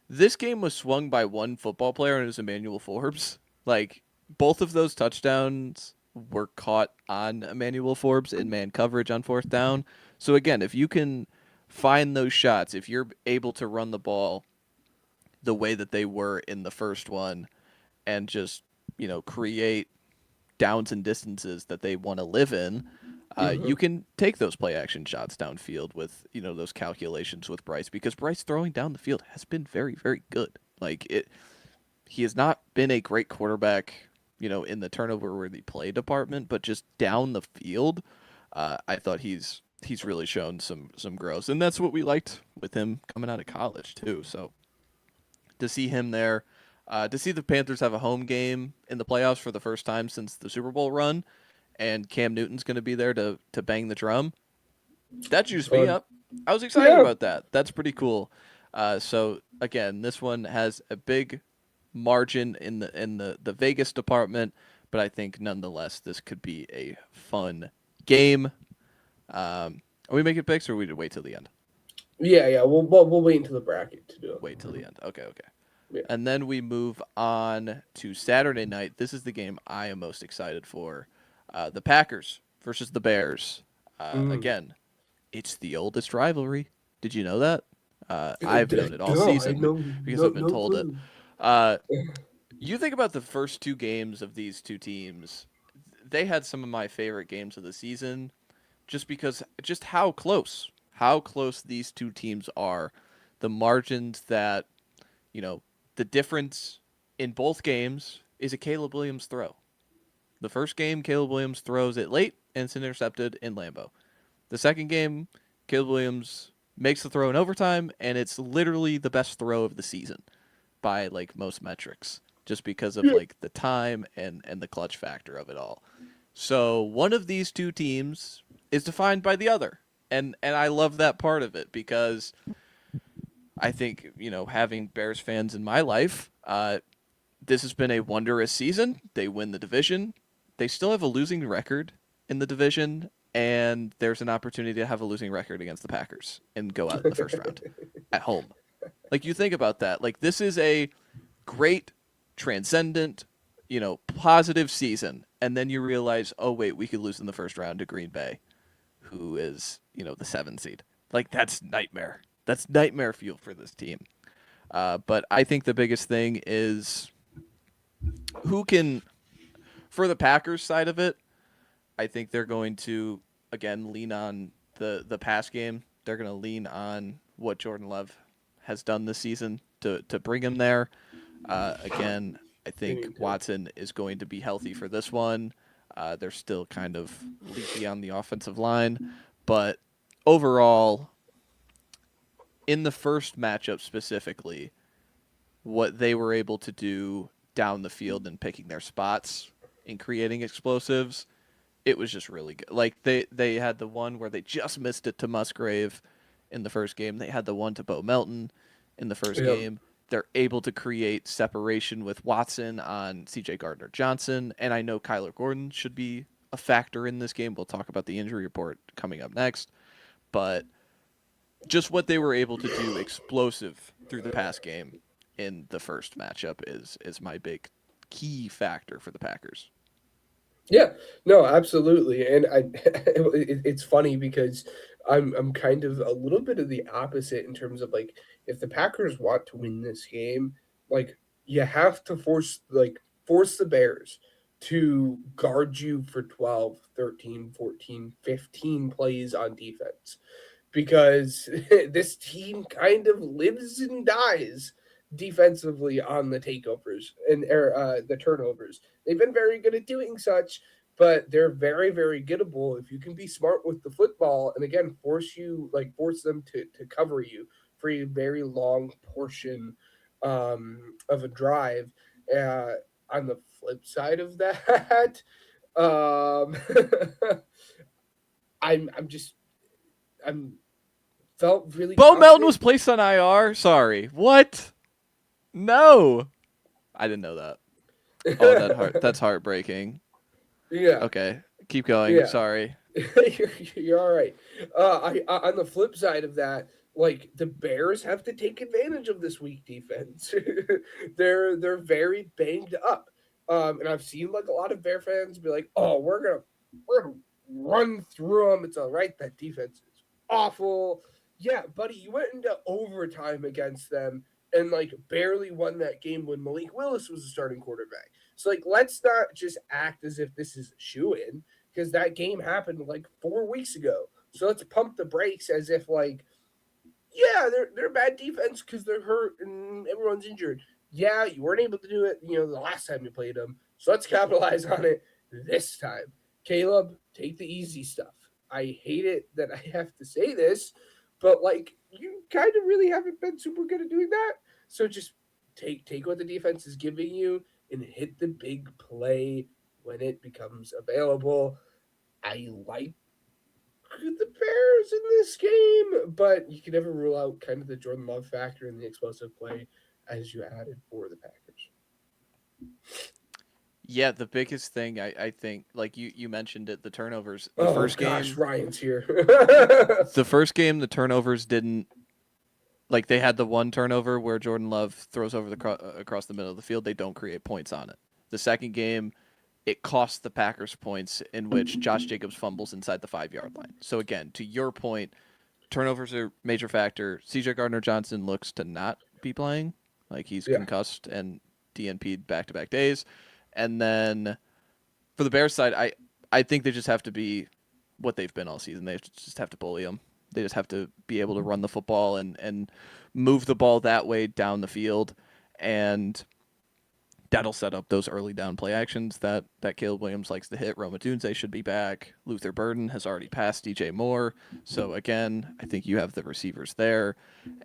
this game was swung by one football player, and it was Emmanuel Forbes. Like, both of those touchdowns were caught on Emmanuel Forbes in man coverage on fourth down. So, again, if you can find those shots, if you're able to run the ball the way that they were in the first one and just, create downs and distances that they want to live in, You can take those play action shots downfield with those calculations with Bryce, because Bryce throwing down the field has been very, very good. He has not been a great quarterback, in the turnover worthy play department, but just down the field, I thought he's really shown some growth, and that's what we liked with him coming out of college too. So to see him there, to see the Panthers have a home game in the playoffs for the first time since the Super Bowl run, and Cam Newton's going to be there to bang the drum, that juiced me up. I was excited about that. That's pretty cool. So again, this one has a big margin in the Vegas department, but I think nonetheless this could be a fun game. Are we making picks, or we wait till the end? Yeah. We'll wait until the bracket to do it. Wait till the end. Okay. Yeah. And then we move on to Saturday night. This is the game I am most excited for. The Packers versus the Bears. Again, it's the oldest rivalry. Did you know that? I've known it all season because I've been told it. You think about the first two games of these two teams, they had some of my favorite games of the season just because how close these two teams are. The margins that, the difference in both games is a Caleb Williams throw. The first game, Caleb Williams throws it late and it's intercepted in Lambeau. The second game, Caleb Williams makes the throw in overtime, and it's literally the best throw of the season by most metrics, just because of the time and the clutch factor of it all. So one of these two teams is defined by the other, and I love that part of it, because I think having Bears fans in my life, this has been a wondrous season. They win the division. They still have a losing record in the division, and there's an opportunity to have a losing record against the Packers and go out in the first round at home. You think about that. This is a great, transcendent, positive season, and then you realize, oh wait, we could lose in the first round to Green Bay, who is the 7 seed. That's nightmare. That's nightmare fuel for this team. But I think the biggest thing is who can, for the Packers side of it, I think they're going to, again, lean on the pass game. They're going to lean on what Jordan Love has done this season to bring him there. Again, I think Watson is going to be healthy for this one. They're still kind of leaky on the offensive line. But overall, in the first matchup specifically, what they were able to do down the field and picking their spots and creating explosives, it was just really good. They had the one where they just missed it to Musgrave in the first game. They had the one to Bo Melton in the first game. They're able to create separation with Watson on C.J. Gardner-Johnson, and I know Kyler Gordon should be a factor in this game. We'll talk about the injury report coming up next. But just what they were able to do explosive through the pass game in the first matchup is my big key factor for the Packers. Yeah, no, absolutely. And it's funny because I'm kind of a little bit of the opposite in terms of if the Packers want to win this game, you have to force the Bears to guard you for 12, 13, 14, 15 plays on defense, because this team kind of lives and dies defensively on the takeovers and the turnovers. They've been very good at doing such, but they're very, very gettable if you can be smart with the football and, again, force them to cover you for a very long portion of a drive. On the flip side of that, I'm felt really. Bo Melton was placed on IR. Sorry, what? No, I didn't know that. Oh, that's heartbreaking. Yeah. Okay, keep going. Yeah. Sorry. You're all right. On the flip side of that, the Bears have to take advantage of this weak defense. They're very banged up, and I've seen a lot of Bear fans be like, "Oh, we're gonna run through them. It's all right. That defense is awful." Yeah, buddy, you went into overtime against them and barely won that game when Malik Willis was the starting quarterback. So let's not just act as if this is a shoo-in. because that game happened like 4 weeks ago. So let's pump the brakes as if like, yeah, they're a bad defense because they're hurt and everyone's injured. Yeah, you weren't able to do it, the last time you played them. So let's capitalize on it this time. Caleb, take the easy stuff. I hate it that I have to say this, but like you kind of really haven't been super good at doing that. So just take what the defense is giving you and hit the big play when it becomes available. I like the Bears in this game, but you can never rule out kind of the Jordan Love factor and the explosive play as you added for the Packers. Yeah, the biggest thing I think, like you mentioned it, the turnovers. The Oh first gosh, game, Ryan's here. the first game, the turnovers didn't. Like they had the one turnover where Jordan Love throws over across the middle of the field. They don't create points on it. The second game, it cost the Packers points in which Josh Jacobs fumbles inside the 5-yard line. So again, to your point, turnovers are a major factor. C.J. Gardner-Johnson looks to not be playing. Like he's concussed and DNP'd back-to-back days. And then for the Bears side, I think they just have to be what they've been all season. They just have to bully them. They just have to be able to run the football and move the ball that way down the field. And that'll set up those early down play actions that Caleb Williams likes to hit. Rome Odunze should be back. Luther Burden has already passed DJ Moore. So, again, I think you have the receivers there.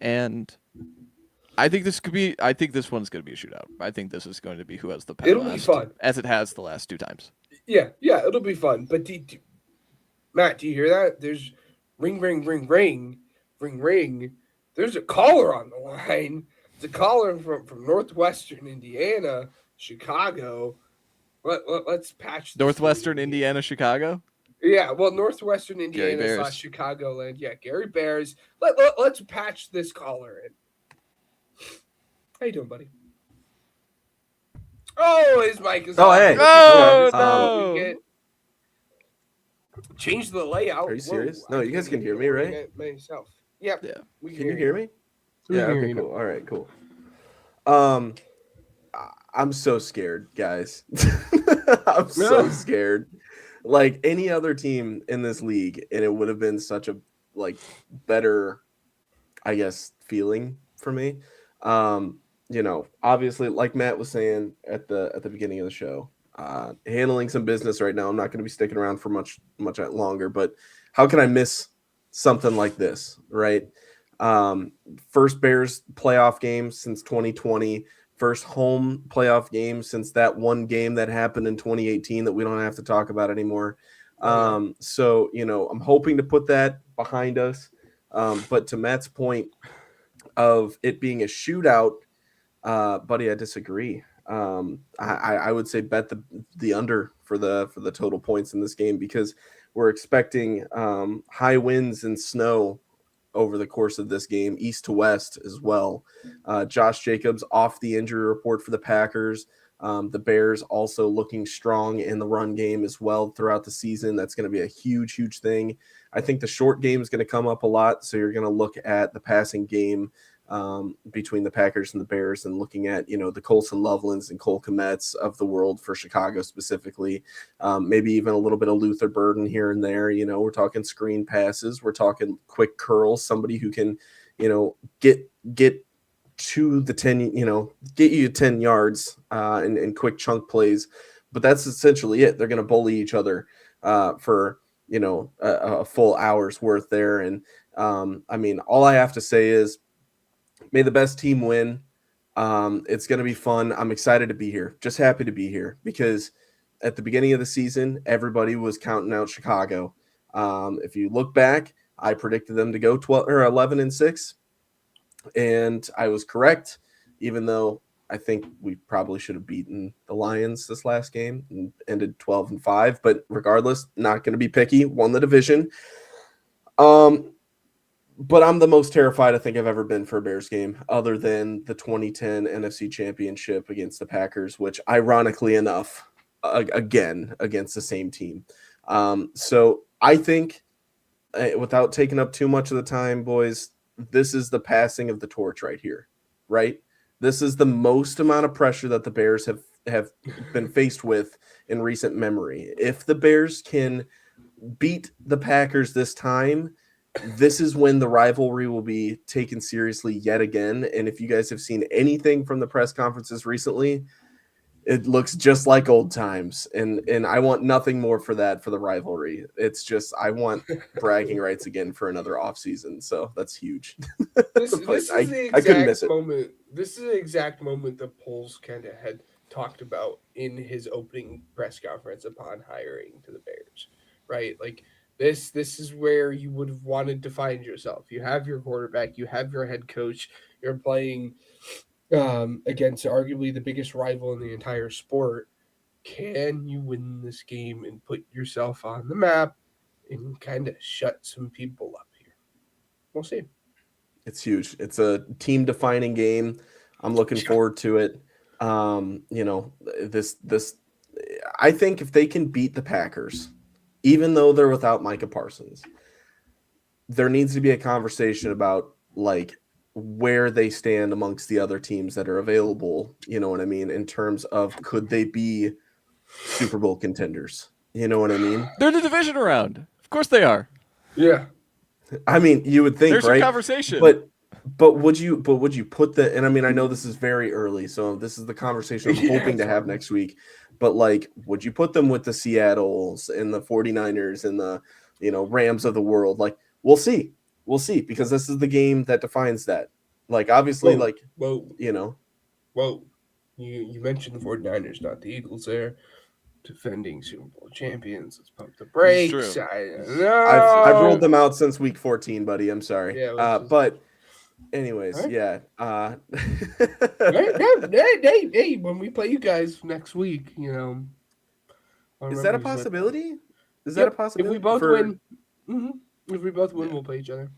And I think this one's going to be a shootout. I think this is going to be who has the power. It'll be fun. As it has the last 2 times. Yeah, it'll be fun. But, Matt, do you hear that? There's ring, ring, ring, ring, ring, ring. There's a caller on the line. It's a caller from Northwestern Indiana, Chicago. Let's patch this Northwestern Indiana, Chicago? Yeah, well, Northwestern Indiana / Chicagoland. Yeah, Gary Bears. Let's patch this caller in. How you doing, buddy? Oh, his mic is off. Hey. Oh, no. Change the layout. Are you serious? No, you guys can hear me, right? Myself. Yep. Yeah. Can you hear me? We Yeah, can hear okay, you. cool. All right, cool. I'm so scared, guys. I'm so scared. Like any other team in this league, and it would have been such a better, I guess, feeling for me. Obviously, like Matt was saying at the beginning of the show, handling some business right now. I'm not going to be sticking around for much longer, but how can I miss something like this, right? First Bears playoff game since 2020, first home playoff game since that one game that happened in 2018 that we don't have to talk about anymore. So, I'm hoping to put that behind us. But to Matt's point of it being a shootout, buddy, I disagree. I would say bet the under for the total points in this game because we're expecting high winds and snow over the course of this game, east to west as well. Josh Jacobs off the injury report for the Packers. The Bears also looking strong in the run game as well throughout the season. That's going to be a huge thing. I think the short game is going to come up a lot. So you're going to look at the passing game between the Packers and the Bears and looking at, the Colson Lovelands and Cole Kmets of the world for Chicago specifically. Maybe even a little bit of Luther Burden here and there. We're talking screen passes. We're talking quick curls, somebody who can, get to the 10, get you 10 yards in quick chunk plays. But that's essentially it. They're going to bully each other for, a full hour's worth there. And all I have to say is, may the best team win. It's going to be fun. I'm excited to be here. Just happy to be here because at the beginning of the season, everybody was counting out Chicago. If you look back, I predicted them to go 11-6, and I was correct, even though I think we probably should have beaten the Lions this last game and ended 12-5. But regardless, not going to be picky. Won the division. But I'm the most terrified I think I've ever been for a Bears game, other than the 2010 NFC Championship against the Packers, which ironically enough, again, against the same team. So I think, without taking up too much of the time, boys, this is the passing of the torch right here, right? This is the most amount of pressure that the Bears have have been faced with in recent memory. If the Bears can beat the Packers this time, this is when the rivalry will be taken seriously yet again. And if you guys have seen anything from the press conferences recently, it looks just like old times, and I want nothing more for that for the rivalry. It's just I want bragging rights again for another offseason, so that's huge. This But is the I couldn't miss exact it. moment. This is the exact moment that Poles kind of had talked about in his opening press conference upon hiring to the Bears, right? Like this is where you would have wanted to find yourself. You have your quarterback, you have your head coach, you're playing against arguably the biggest rival in the entire sport. Can you win this game and put yourself on the map and kind of shut some people up here? We'll see. It's huge. It's a team defining game. I'm looking forward to it. You know, this I think if they can beat the Packers, even though they're without Micah Parsons, there needs to be a conversation about like where they stand amongst the other teams that are available. You know what I mean? In terms of could they be Super Bowl contenders? You know what I mean? They're the division round. Of course they are. Yeah. I mean, you would think, There's right? your conversation. But would you put the, and I mean, I know this is very early, so this is the conversation I'm hoping to have next week. But like, would you put them with the Seattles and the 49ers and the, you know, Rams of the world? Like, we'll see. We'll see, because this is the game that defines that. Like, obviously, you know. Whoa. You mentioned the 49ers, not the Eagles there. Defending Super Bowl champions. Let's pump the brakes. True. I've rolled them out since week 14, buddy. I'm sorry. Yeah, but anyways, right. yeah. Hey, when we play you guys next week, you know. Is that a possibility? Is that a possibility? If we both win, if we both win, we'll play each other.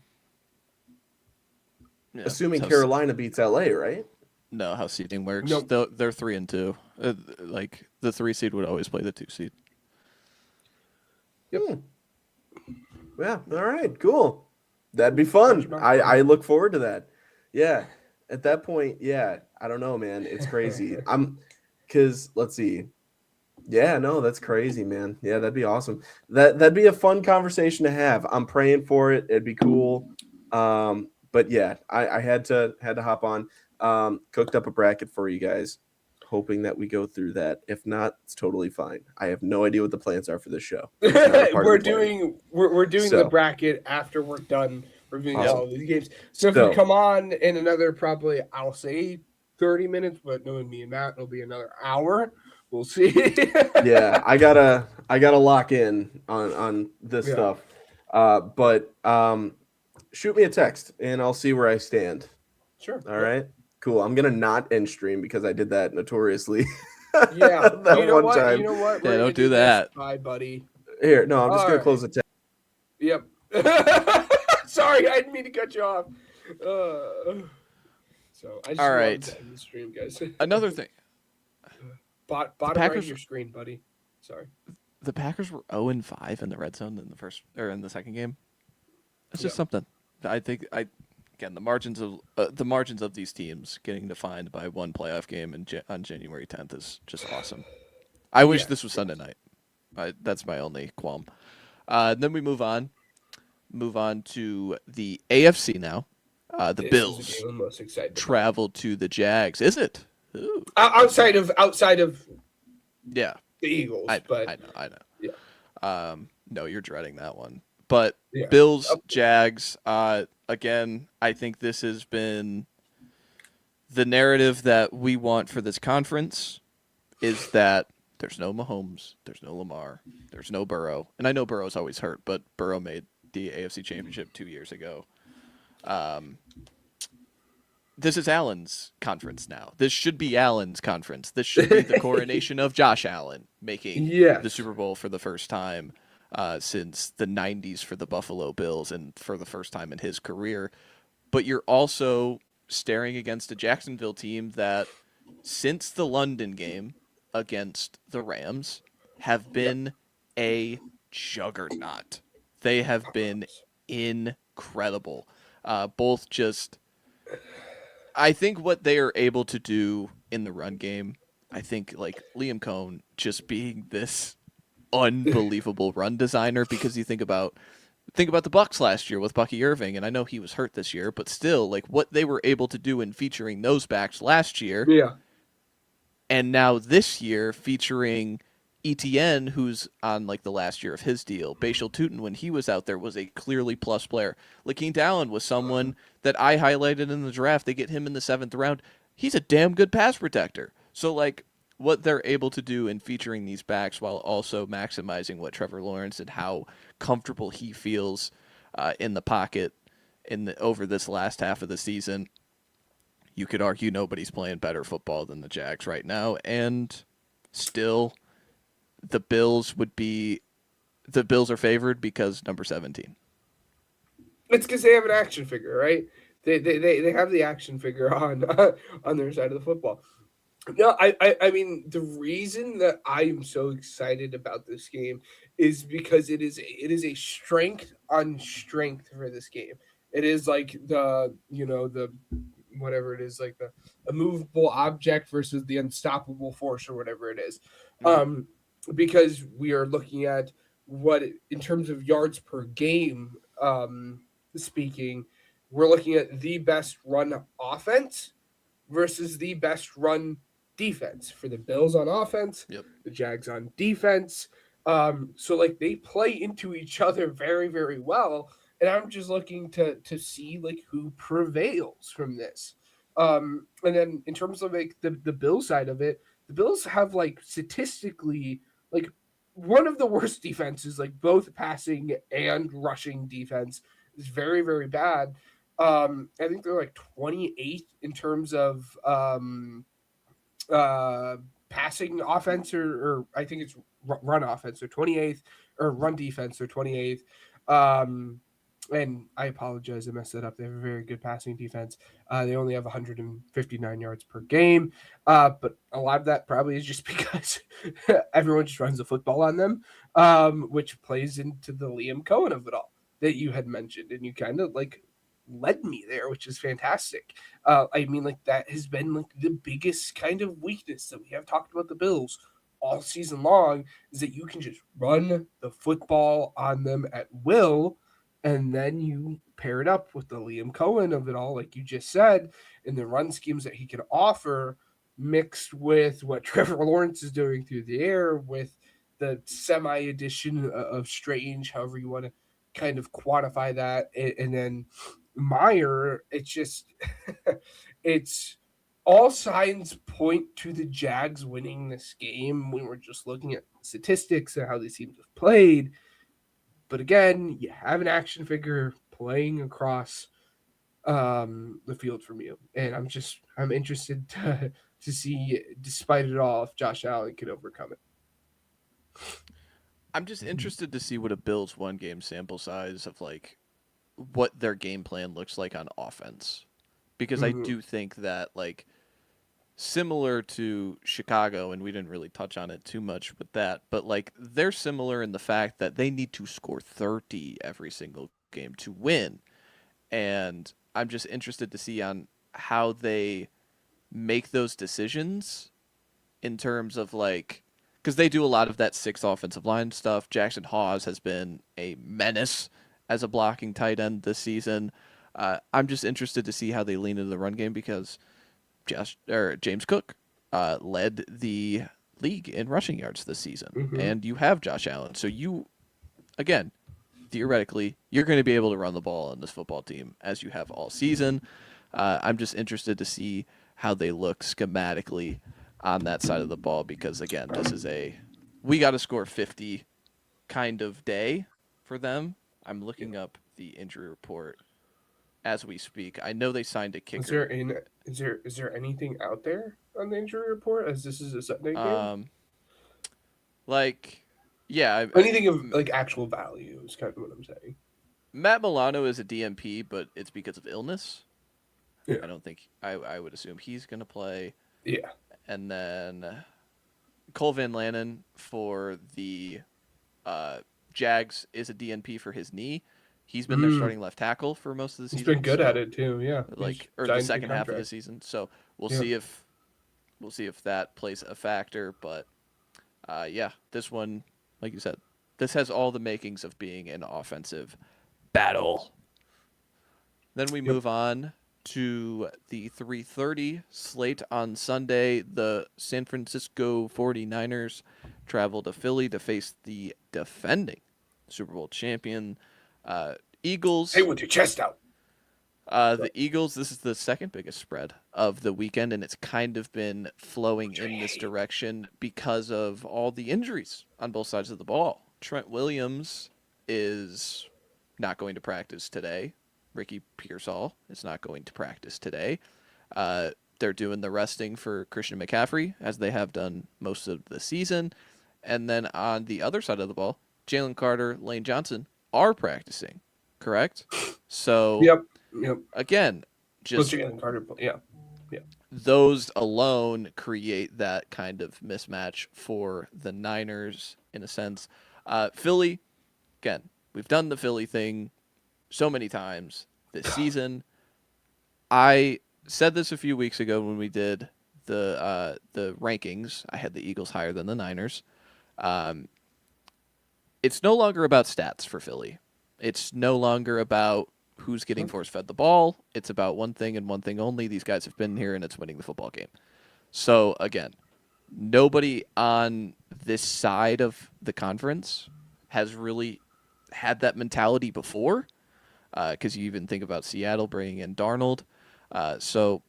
Yeah, assuming Carolina beats LA, right? No, how seeding works. Nope. They're 3 and 2. Like the 3 seed would always play the 2 seed. Yep. Yeah. All right. Cool. That'd be fun. I look forward to that. Yeah. At that point, yeah. I don't know, man. It's crazy. Because let's see. Yeah, no, that's crazy, man. Yeah, that'd be awesome. That'd be a fun conversation to have. I'm praying for it. It'd be cool. But yeah, I had to hop on. Cooked up a bracket for you guys, hoping that we go through that. If not, it's totally fine. I have no idea what the plans are for this show. We're doing the bracket after we're done reviewing all of these games. So if we come on in another, probably I'll say 30 minutes, but knowing me and Matt, it'll be another hour. We'll see. Yeah, I gotta lock in on this stuff. But shoot me a text and I'll see where I stand. Sure. All right. Cool. I'm gonna not end stream because I did that notoriously. Yeah. that you know one time. You know what? Yeah, don't do that. Bye, buddy. Here, no, I'm just gonna close the text. Yep. Sorry, I didn't mean to cut you off. So I just all right. to end the stream, guys. Another thing. Bottom Packers, right of your screen, buddy. Sorry. The Packers were 0-5 in the red zone in the second game. It's just something. I think again the margins of these teams getting defined by one playoff game on January 10th is just awesome. I wish this was Sunday night. That's my only qualm. Then we move on to the AFC now. The Bills travel to the Jags. Is it? Ooh. Outside of yeah, the Eagles, I know. Yeah. No, you're dreading that one. But Bills, Jags, again, I think this has been the narrative that we want for this conference is that there's no Mahomes, there's no Lamar, there's no Burrow. And I know Burrow's always hurt, but Burrow made the AFC Championship 2 years ago. This is Allen's conference now. This should be Allen's conference. This should be the coronation of Josh Allen making the Super Bowl for the first time since the 90s for the Buffalo Bills and for the first time in his career. But you're also staring against a Jacksonville team that, since the London game against the Rams, have been a juggernaut. They have been incredible. I think what they are able to do in the run game I think like Liam Cohn just being this unbelievable run designer, because you think about the Bucks last year with Bucky Irving, and I know he was hurt this year, but still, like what they were able to do in featuring those backs last year, Yeah. and now this year featuring ETN, who's on like the last year of his deal. Bashal Tutin, when he was out there, was a clearly plus player. Lakeem Dallin was someone that I highlighted in the draft. They get him in the 7th round. He's a damn good pass protector. So like what they're able to do in featuring these backs while also maximizing what Trevor Lawrence and how comfortable he feels in the pocket over this last half of the season. You could argue nobody's playing better football than the Jags right now, and still the Bills are favored because number 17. It's because they have an action figure, right? They have the action figure on on their side of the football. No, I mean the reason that I am so excited about this game is because it is a strength on strength for this game. It is like the whatever it is, like the immovable object versus the unstoppable force or whatever it is. Mm-hmm. Because we are looking at what in terms of yards per game speaking, we're looking at the best run offense versus the best run defense for the Bills on offense, Yep. the Jags on defense. So like they play into each other very, very well. And I'm just looking to see like who prevails from this. And then in terms of like the Bills side of it, the Bills have like statistically like one of the worst defenses, like both passing and rushing defense is very, very bad. I think they're like 28th in terms of passing offense, or I think it's run offense. They're 28th, or run defense. They're 28th. And I apologize, I messed that up. They have a very good passing defense. They only have 159 yards per game, but a lot of that probably is just because everyone just runs the football on them, which plays into the Liam Cohen of it all that you had mentioned, and you kind of like led me there, which is fantastic. I mean, like that has been like the biggest kind of weakness that we have talked about the Bills all season long, is that you can just run the football on them at will. And then you pair it up with the Liam Cohen of it all, like you just said, and the run schemes that he can offer, mixed with what Trevor Lawrence is doing through the air with the semi-addition of Strange, however you want to kind of quantify that. And then Meyer, it's just, it's all signs point to the Jags winning this game when we're just looking at statistics and how these teams have played. But again, you have an action figure playing across the field from you, and I'm interested to see, despite it all, if Josh Allen can overcome it. I'm just interested to see what a Bills 1-game sample size of like what their game plan looks like on offense, because I do think that like similar to Chicago, and we didn't really touch on it too much with that, but like they're similar in the fact that they need to score 30 every single game to win. And I'm just interested to see on how they make those decisions in terms of like, because they do a lot of that 6 offensive line stuff. Jackson Hawes has been a menace as a blocking tight end this season. I'm just interested to see how they lean into the run game, because James Cook led the league in rushing yards this season, and you have Josh Allen. So you, again, theoretically, you're going to be able to run the ball on this football team as you have all season. I'm just interested to see how they look schematically on that side of the ball, because, again, this is we got to score 50 kind of day for them. I'm looking up the injury report as we speak. I know they signed a kicker. Is there anything out there on the injury report, as this is a Sunday game? Anything of like actual value is kind of what I'm saying. Matt Milano is a DMP, but it's because of illness. Yeah. I don't think I would assume he's gonna play. Yeah. And then Cole Van Lanen for the Jags is a DNP for his knee. He's been their starting left tackle for most of the season. He's been good at it too, yeah. Or the second half of the season. So we'll see if we'll see if that plays a factor. But yeah, this one, like you said, this has all the makings of being an offensive battle. Then we move on to the 3:30 slate on Sunday. The San Francisco 49ers travel to Philly to face the defending Super Bowl champion Eagles. Hey, with your chest out. The Eagles, this is the second biggest spread of the weekend, and it's kind of been flowing in this direction because of all the injuries on both sides of the ball. Trent Williams is not going to practice today. Ricky Pearsall is not going to practice today. They're doing the resting for Christian McCaffrey, as they have done most of the season. And then on the other side of the ball, Jalen Carter, Lane Johnson are practicing, correct? So, Yep. again, just Jalen Carter, yeah. those alone create that kind of mismatch for the Niners in a sense. Philly, again, we've done the Philly thing so many times this season. I said this a few weeks ago when we did the rankings. I had the Eagles higher than the Niners. It's no longer about stats for Philly. It's no longer about who's getting force-fed the ball. It's about one thing and one thing only. These guys have been here, and it's winning the football game. So, again, nobody on this side of the conference has really had that mentality before, because you even think about Seattle bringing in Darnold. So,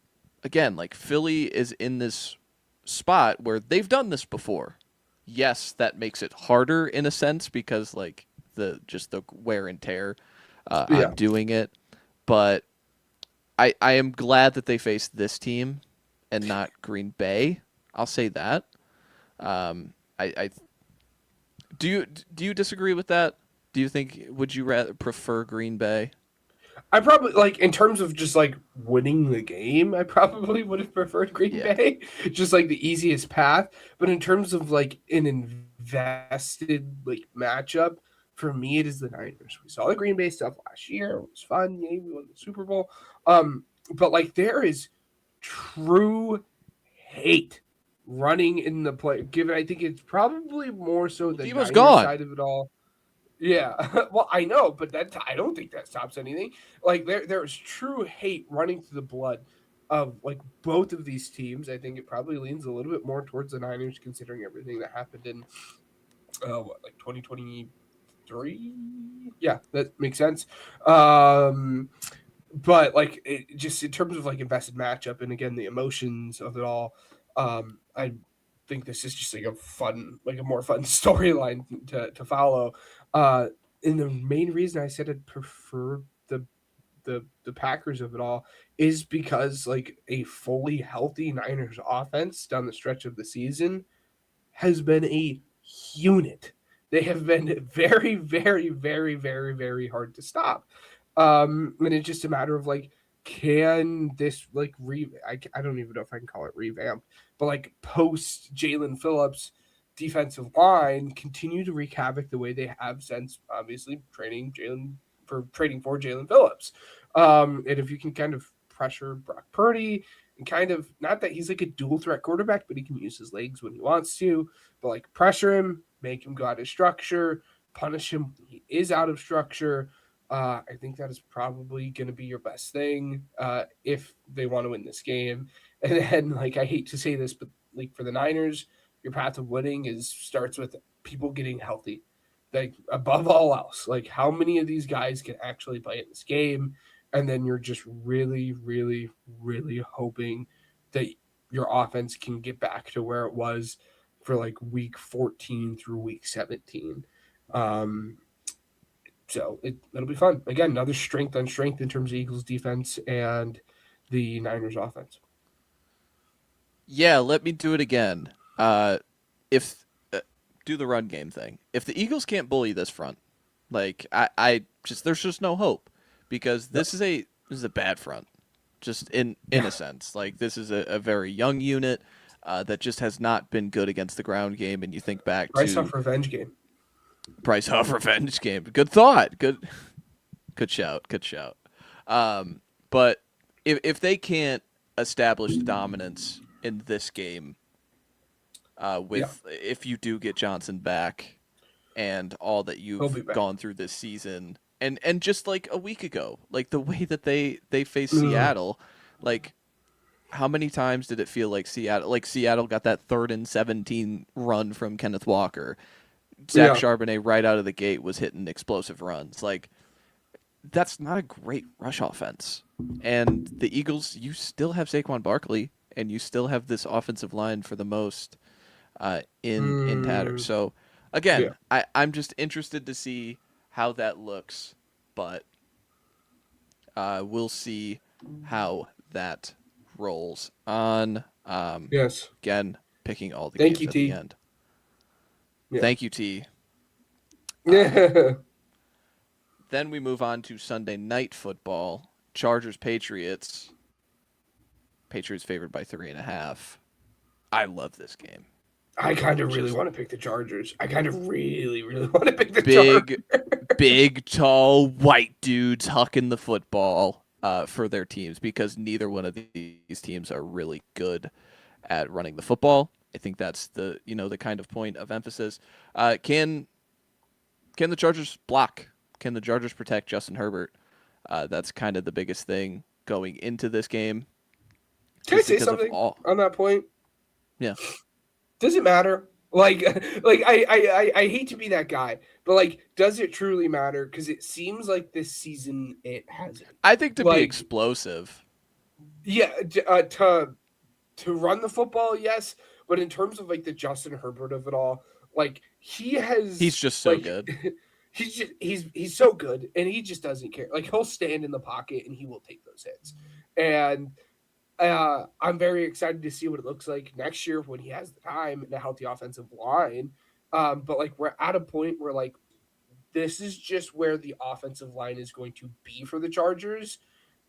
again, like, Philly is in this spot where they've done this before. Yes, that makes it harder in a sense because, like, the wear and tear on doing it. But I am glad that they faced this team and not Green Bay. I'll say that. Do you disagree with that? Do you think, would you rather prefer Green Bay? I probably, like, in terms of just, like, winning the game, I probably would have preferred Green Bay. Just, like, the easiest path. But in terms of, like, an invested, like, matchup, for me, it is the Niners. We saw the Green Bay stuff last year. It was fun. Yeah, we won the Super Bowl. But, like, there is true hate running in the play. Given, I think it's probably more so the Niners side of it all. Yeah, well, I know, but I don't think that stops anything. Like, there's true hate running through the blood of, like, both of these teams. I think it probably leans a little bit more towards the Niners, considering everything that happened in 2023. Yeah, that makes sense. But, like, just in terms of, like, invested matchup and, again, the emotions of it all, I think this is just, like, a more fun storyline to follow. And the main reason I said I'd prefer the Packers of it all is because, like, a fully healthy Niners offense down the stretch of the season has been a unit. They have been very, very, very, very, very hard to stop. And it's just a matter of, like, can this, like, I don't even know if I can call it revamp, but, like, post Jalen Phillips defensive line continue to wreak havoc the way they have since, obviously, trading for Jalen Phillips. And if you can kind of pressure Brock Purdy and kind of, not that he's like a dual threat quarterback, but he can use his legs when he wants to, but, like, pressure him, make him go out of structure, punish him when he is out of structure. I think that is probably going to be your best thing if they want to win this game. And then, like, I hate to say this, but, like, for the Niners, your path of winning starts with people getting healthy. Like, above all else, like, how many of these guys can actually play in this game? And then you're just really, really, really hoping that your offense can get back to where it was for, like, week 14 through week 17. So it'll be fun. Again, another strength on strength in terms of Eagles defense and the Niners offense. Yeah, let me do it again. Do the run game thing. If the Eagles can't bully this front, like, there's just no hope, because this is a bad front, just in a sense. Like, this is a very young unit that just has not been good against the ground game. And you think back to Bryce Huff revenge game. Good thought. Good shout. But if they can't establish dominance in this game. With if you do get Johnson back, and all that He'll be you've back. gone through this season, and just like a week ago, like the way that they faced Ugh. Seattle, like how many times did it feel like Seattle got that 3rd and 17 run from Kenneth Walker? Zach Charbonnet right out of the gate was hitting explosive runs. Like, that's not a great rush offense. And the Eagles, you still have Saquon Barkley, and you still have this offensive line for the most in tatters. So, again, I'm just interested to see how that looks, but we'll see how that rolls on. Yes. Again, picking all the Thank games you, at T. the end. Yeah. Thank you, T. Yeah. Then we move on to Sunday night football. Chargers-Patriots. Patriots favored by 3.5. I love this game. I kind of really want to pick the Chargers. I kind of really, really want to pick the Chargers. Big, tall, white dudes hucking the football for their teams, because neither one of these teams are really good at running the football. I think that's the kind of point of emphasis. Can the Chargers block? Can the Chargers protect Justin Herbert? That's kind of the biggest thing going into this game. Can I say something on that point? Yeah. Does it matter? Like I hate to be that guy, but like, does it truly matter? Because it seems like this season it hasn't. I think to be explosive. Yeah, to run the football, yes, but in terms of like the Justin Herbert of it all, like he's just so good. He's so good, and he just doesn't care. Like, he'll stand in the pocket and he will take those hits. And I'm very excited to see what it looks like next year when he has the time and a healthy offensive line. But like, we're at a point where like, this is just where the offensive line is going to be for the Chargers.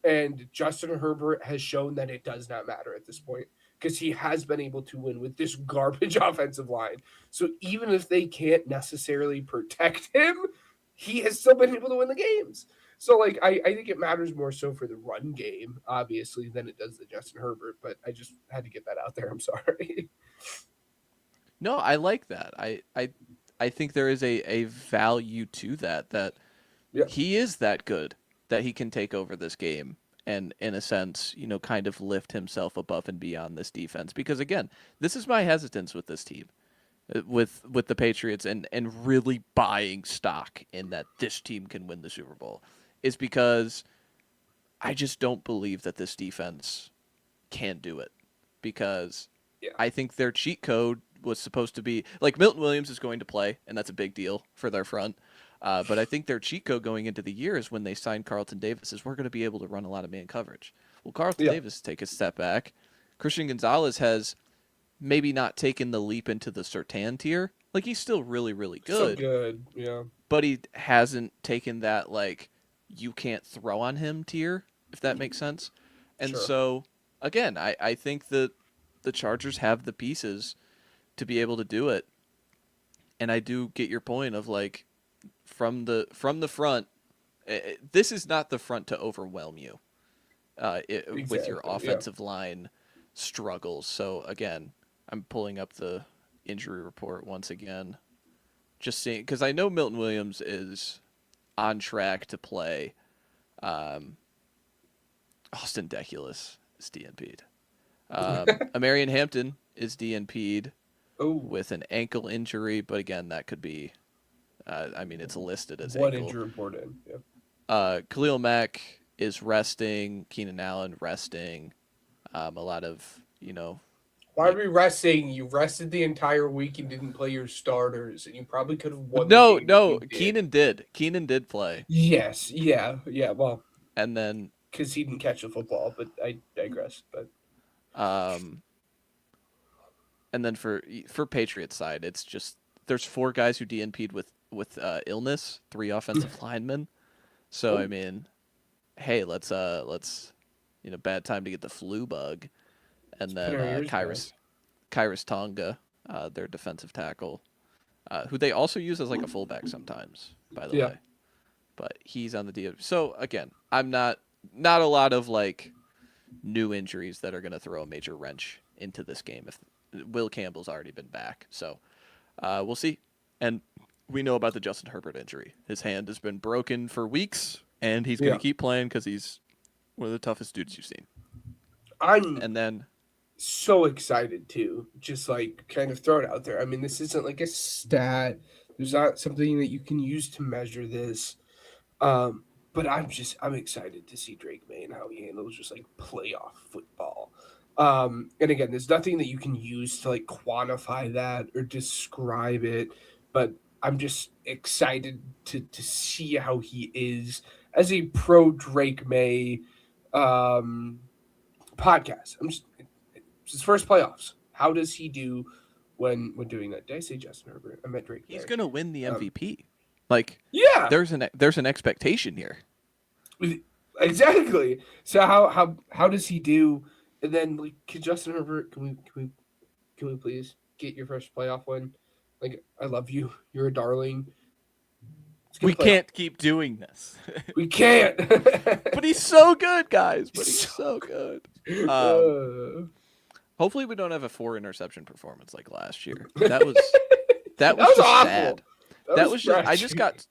And Justin Herbert has shown that it does not matter at this point, because he has been able to win with this garbage offensive line. So even if they can't necessarily protect him, he has still been able to win the games. So like, I think it matters more so for the run game, obviously, than it does the Justin Herbert. But I just had to get that out there. I'm sorry. No, I like that. I think there is a value to that he is that good that he can take over this game and, in a sense, kind of lift himself above and beyond this defense. Because, again, this is my hesitance with this team, with the Patriots, and really buying stock in that this team can win the Super Bowl, is because I just don't believe that this defense can do it. Because I think their cheat code was supposed to be, like, Milton Williams is going to play, and that's a big deal for their front. But I think their cheat code going into the year is when they signed Carlton Davis is we're going to be able to run a lot of man coverage. Well, Carlton Davis take a step back. Christian Gonzalez has maybe not taken the leap into the Surtain tier. Like, he's still really, really good. So good, yeah. But he hasn't taken that, like, you can't throw on him tier, if that makes sense. And so, again, I think that the Chargers have the pieces to be able to do it. And I do get your point of, like, from the front, this is not the front to overwhelm you with your offensive line struggles. So, again, I'm pulling up the injury report once again, just seeing, because I know Milton Williams is on track to play. Austin Deculus is DNP'd. Amarian Hampton is DNP'd with an ankle injury, but again, that could be, it's listed as what ankle. injury report in? Khalil Mack is resting. Keenan Allen resting. A lot of, Why are we resting? You rested the entire week and didn't play your starters, and you probably could have won. No. Keenan did. Keenan did play. Yes. Yeah. Well, and then because he didn't catch the football, but I digress. But and then for Patriots side, it's just there's 4 guys who DNP'd with illness, 3 offensive linemen. So I mean, hey, let's bad time to get the flu bug. And then Kyrus Tonga, their defensive tackle, who they also use as like a fullback sometimes, by the way. But he's on the DNP. So again, I'm not a lot of like new injuries that are going to throw a major wrench into this game if Will Campbell's already been back. So we'll see. And we know about the Justin Herbert injury. His hand has been broken for weeks, and he's going to keep playing because he's one of the toughest dudes you've seen. And then so excited to just like kind of throw it out there. I mean, this isn't like a stat. There's not something that you can use to measure this. But I'm excited to see Drake May and how he handles just like playoff football. And again, there's nothing that you can use to like quantify that or describe it, but I'm just excited to see how he is as a pro Drake May podcast. It's his first playoffs. How does he do when doing that? Did I say Justin Herbert? I meant Drake May. He's going to win the MVP. There's an expectation here. Exactly. So how does he do? And then like, can Justin Herbert? Can we please get your first playoff win? Like, I love you. You're a darling. We can't keep doing this. We can't. But he's so good, guys. But he's so good. Hopefully, we don't have a 4 interception performance like last year. That was just awful. sad. That was just I just got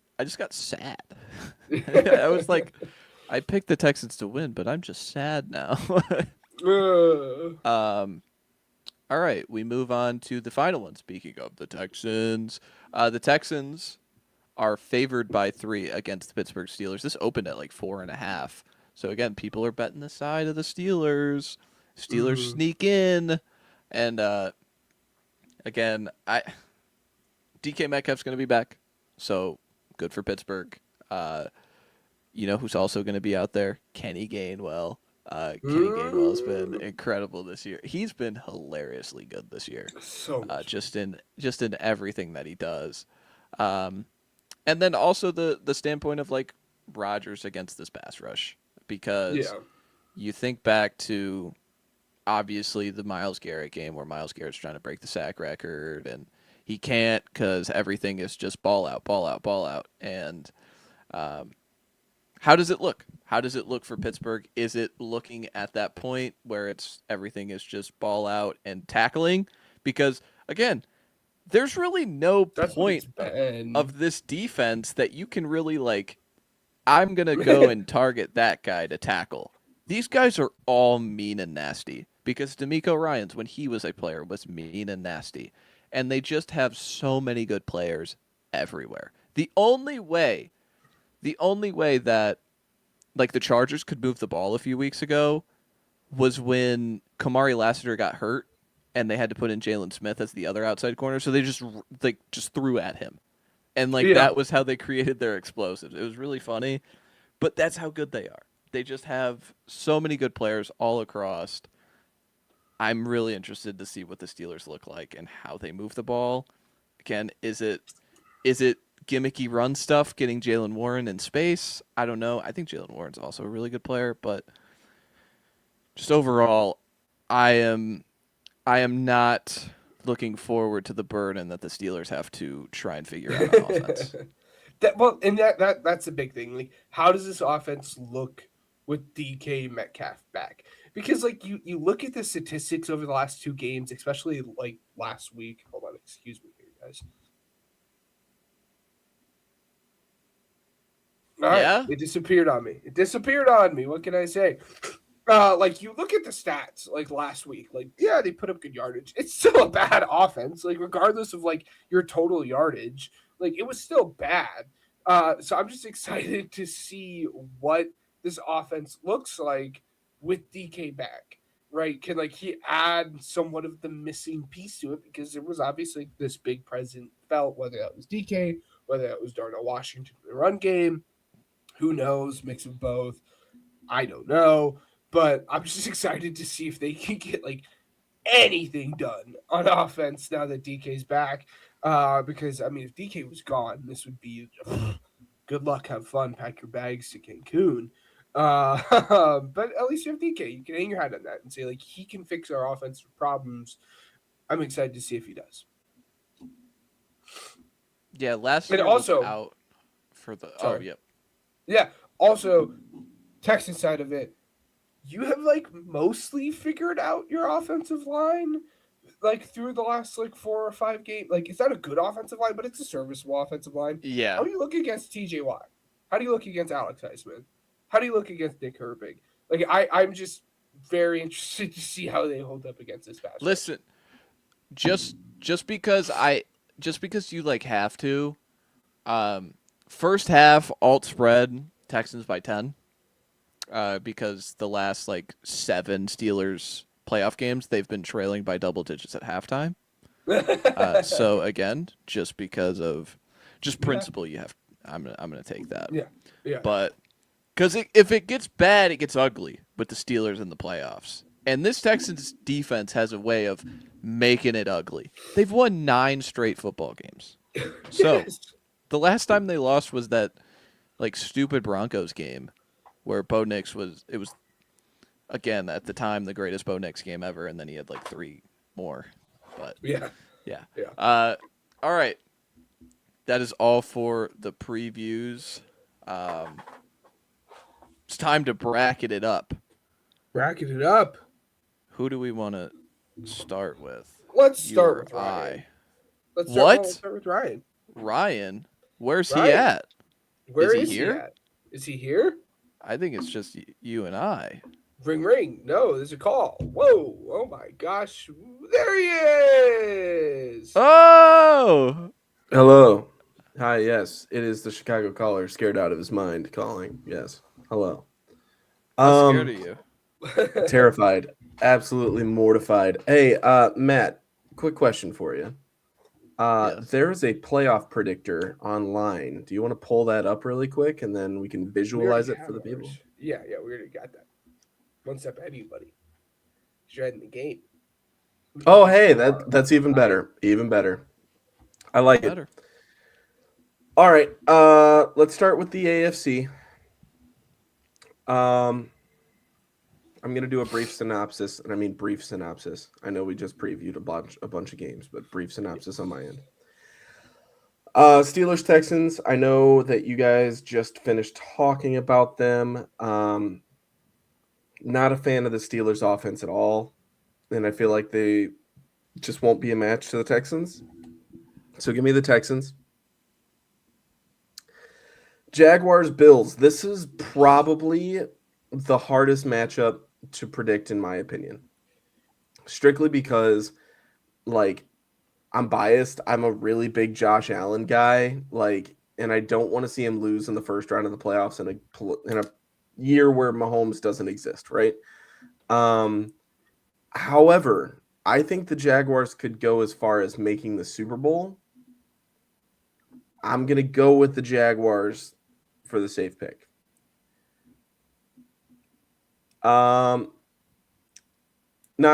sad. I was like, I picked the Texans to win, but I'm just sad now. All right, we move on to the final one. Speaking of the Texans are favored by 3 against the Pittsburgh Steelers. This opened at like 4.5. So again, people are betting the side of the Steelers. Steelers sneak in, and again, DK Metcalf's going to be back, so good for Pittsburgh. You know who's also going to be out there? Kenny Gainwell. Kenny Gainwell's been incredible this year. He's been hilariously good this year. So much. Just in everything that he does. And then also the standpoint of like Rodgers against this pass rush, because you think back to obviously the Myles Garrett game where Myles Garrett's trying to break the sack record and he can't because everything is just ball out, ball out, ball out. And how does it look? How does it look for Pittsburgh? Is it looking at that point where everything is just ball out and tackling? Because again, there's really no point of this defense that you can really like, I'm going to go and target that guy to tackle. These guys are all mean and nasty because DeMeco Ryans, when he was a player, was mean and nasty. And they just have so many good players everywhere. The only way that like the Chargers could move the ball a few weeks ago was when Kamari Lassiter got hurt and they had to put in Jalen Smith as the other outside corner. So they just threw at him. And that was how they created their explosives. It was really funny, but that's how good they are. They just have so many good players all across. I'm really interested to see what the Steelers look like and how they move the ball. Again, is it gimmicky run stuff, getting Jalen Warren in space? I don't know. I think Jalen Warren's also a really good player, but just overall, I am not looking forward to the burden that the Steelers have to try and figure out on offense. That's a big thing. Like, how does this offense look with DK Metcalf back? Because like you look at the statistics over the last 2 games, especially like last week. Hold on, excuse me here, guys. All right, it disappeared on me. What can I say? Like you look at the stats like last week, like they put up good yardage. It's still a bad offense, like regardless of like your total yardage, like it was still bad. So I'm just excited to see what this offense looks like with DK back, right? Can like he add somewhat of the missing piece to it, because there was obviously this big present felt, whether that was DK, whether that was Darnell Washington in the run game, who knows, mix of both, I don't know. But I'm just excited to see if they can get like anything done on offense now that DK's back. Because I mean, if DK was gone, this would be good luck, have fun, pack your bags to Cancun. But at least you have DK. You can hang your hat on that and say like he can fix our offensive problems. I'm excited to see if he does. Yeah, last year also out for the. Sorry. Oh, yep. Yeah. Also, Texan side of it, you have like mostly figured out your offensive line like through the last like 4 or 5 games. Like it's not a good offensive line, but it's a serviceable offensive line. Yeah. How do you look against TJ Watt? How do you look against Alex Heisman? How do you look against Nick Herbig? Like I'm just very interested to see how they hold up against this pass. Listen, just because you like have to, first half alt spread Texans by 10. Because the last like 7 Steelers playoff games they've been trailing by double digits at halftime. So again, just because of principle, you have. I'm gonna take that. Yeah. But because if it gets bad, it gets ugly with the Steelers in the playoffs. And this Texans defense has a way of making it ugly. They've won 9 straight football games. So the last time they lost was that like stupid Broncos game where Bo Nix was again at the time the greatest Bo Nix game ever, and then he had like 3 more. But yeah. All right. That is all for the previews. It's time to bracket it up. Bracket it up. Who do we want to start with? Let's start with Ryan. Let's start with Ryan. Ryan? Where's he at? Where is he at? Is he here? I think it's just you and I. Ring, ring. No, there's a call. Whoa. Oh, my gosh. There he is. Oh! Hello. Hi, yes. It is the Chicago caller, scared out of his mind, calling. Yes. Hello. I'm scared of you. Terrified. Absolutely mortified. Hey, Matt, quick question for you. Yes. There's a playoff predictor online. Do you want to pull that up really quick and then we can visualize it for the people? Yeah, we already got that. One step ahead of you, buddy. You're in the game. Oh, hey, that's even better. Even better. I like it. All right. Let's start with the AFC. I'm going to do a brief synopsis, and I mean brief synopsis. I know we just previewed a bunch of games, but brief synopsis on my end. Steelers, Texans, I know that you guys just finished talking about them. Not a fan of the Steelers offense at all, and I feel like they just won't be a match to the Texans. So give me the Texans. Jaguars, Bills. This is probably the hardest matchup to predict, in my opinion. Strictly because, like, I'm biased. I'm a really big Josh Allen guy, and I don't want to see him lose in the first round of the playoffs in a year where Mahomes doesn't exist, right? However, I think the Jaguars could go as far as making the Super Bowl. I'm going to go with the Jaguars for the safe pick.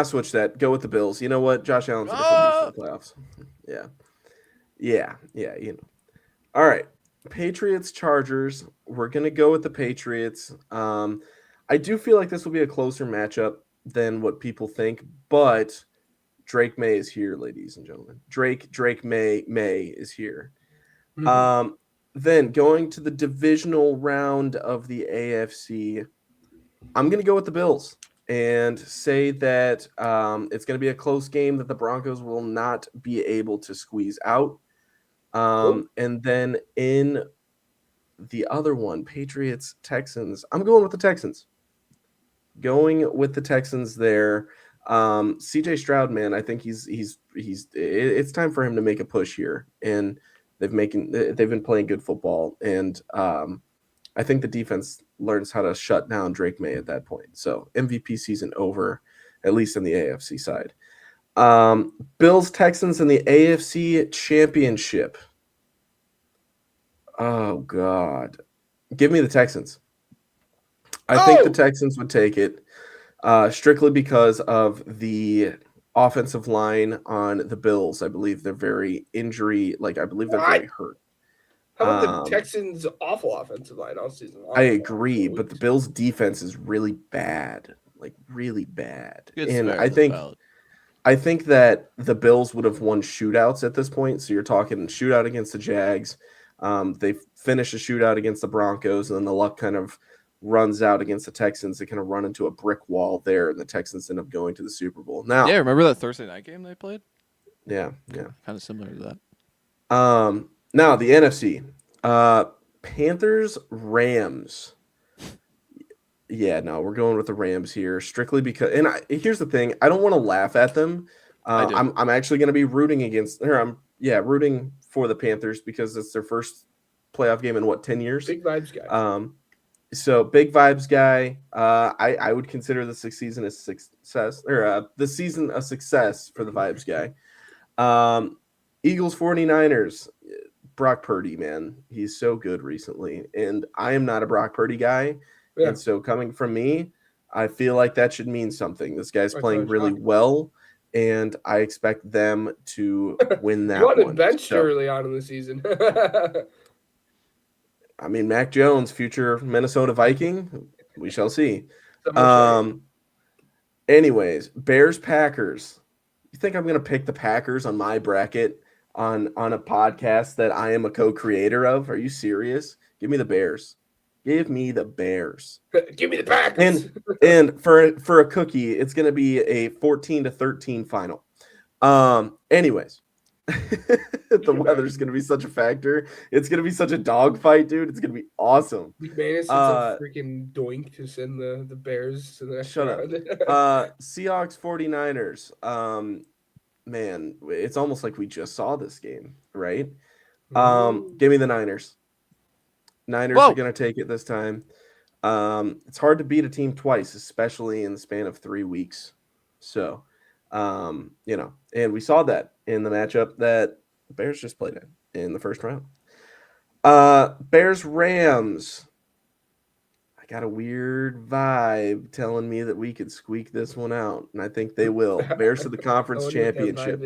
Switch that. Go with the Bills. You know what? Josh Allen's going to for the playoffs. Yeah. All right. Patriots, Chargers. We're going to go with the Patriots. I do feel like this will be a closer matchup than what people think, but Drake May is here, ladies and gentlemen. Drake May is here. Mm-hmm. Then going to the divisional round of the AFC, I'm going to go with the Bills and say that it's going to be a close game that the Broncos will not be able to squeeze out. And then in the other one, Patriots, Texans, I'm going with the Texans. Going with the Texans there. CJ Stroud, man, I think it's time for him to make a push here. And they've been playing good football. And I think the defense learns how to shut down Drake May at that point. So MVP season over, at least in the AFC side. Bills, Texans in the AFC Championship. Oh, God. Give me the Texans. I think the Texans would take it strictly because of the offensive line on the Bills. I believe they're very very hurt. How about the Texans' awful offensive line all season long? I agree, but the Bills' defense is really bad, really bad. And I think that the Bills would have won shootouts at this point. So you're talking shootout against the Jags. They finished a shootout against the Broncos, and then the luck kind of runs out against the Texans, they kind of run into a brick wall there, and the Texans end up going to the Super Bowl. Now, Yeah, remember that Thursday night game they played? yeah. Kind of similar to that. Now the NFC, Panthers, Rams. Yeah, no, we're going with the Rams here strictly because, and here's the thing, I don't want to laugh at them. I'm actually going to be rooting against, rooting for the Panthers because it's their first playoff game in 10 years? Big vibes guy. So big vibes guy. I would consider the season a success, or the season a success for the vibes guy. Eagles 49ers, Brock Purdy, man, he's so good recently, and I am not a Brock Purdy guy. Yeah. And so coming from me, I feel like that should mean something. This guy's playing really well, and I expect them to win that one. You wanted benched early on in the season. I mean, Mac Jones, future Minnesota Viking, we shall see. Anyways, Bears, Packers. You think I'm going to pick the Packers on my bracket on a podcast that I am a co-creator of? Are you serious? Give me the Bears. Give me the Bears. Give me the Packers. And for a cookie, it's going to be a 14-13 final. Anyways, the weather's going to be such a factor. It's going to be such a dogfight, dude. It's going to be awesome. McManus is a freaking doink to send the Bears to the next round. Seahawks 49ers. Man, it's almost like we just saw this game, right? Give me the Niners. Niners are going to take it this time. It's hard to beat a team twice, especially in the span of 3 weeks. So, and we saw that in the matchup that the Bears just played in the first round. Bears Rams. I got a weird vibe telling me that we could squeak this one out, and I think they will. Bears to the conference championship.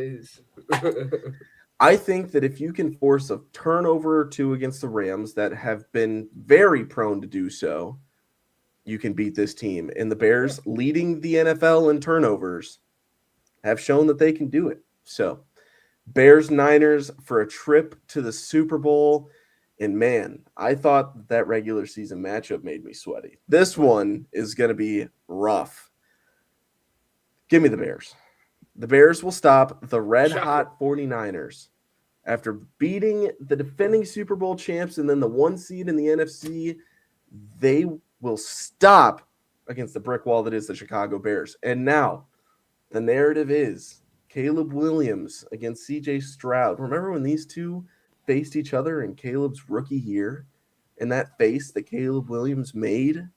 I think that if you can force a turnover or two against the Rams that have been very prone to do so, you can beat this team. And the Bears, leading the NFL in turnovers, have shown that they can do it. So, Bears-Niners for a trip to the Super Bowl. And, man, I thought that regular season matchup made me sweaty. This one is going to be rough. Give me the Bears. The Bears will stop the red-hot 49ers. After beating the defending Super Bowl champs and then the 1 seed in the NFC, they will stop against the brick wall that is the Chicago Bears. And now, the narrative is Caleb Williams against CJ Stroud. Remember when these two faced each other in Caleb's rookie year? And that face that Caleb Williams made?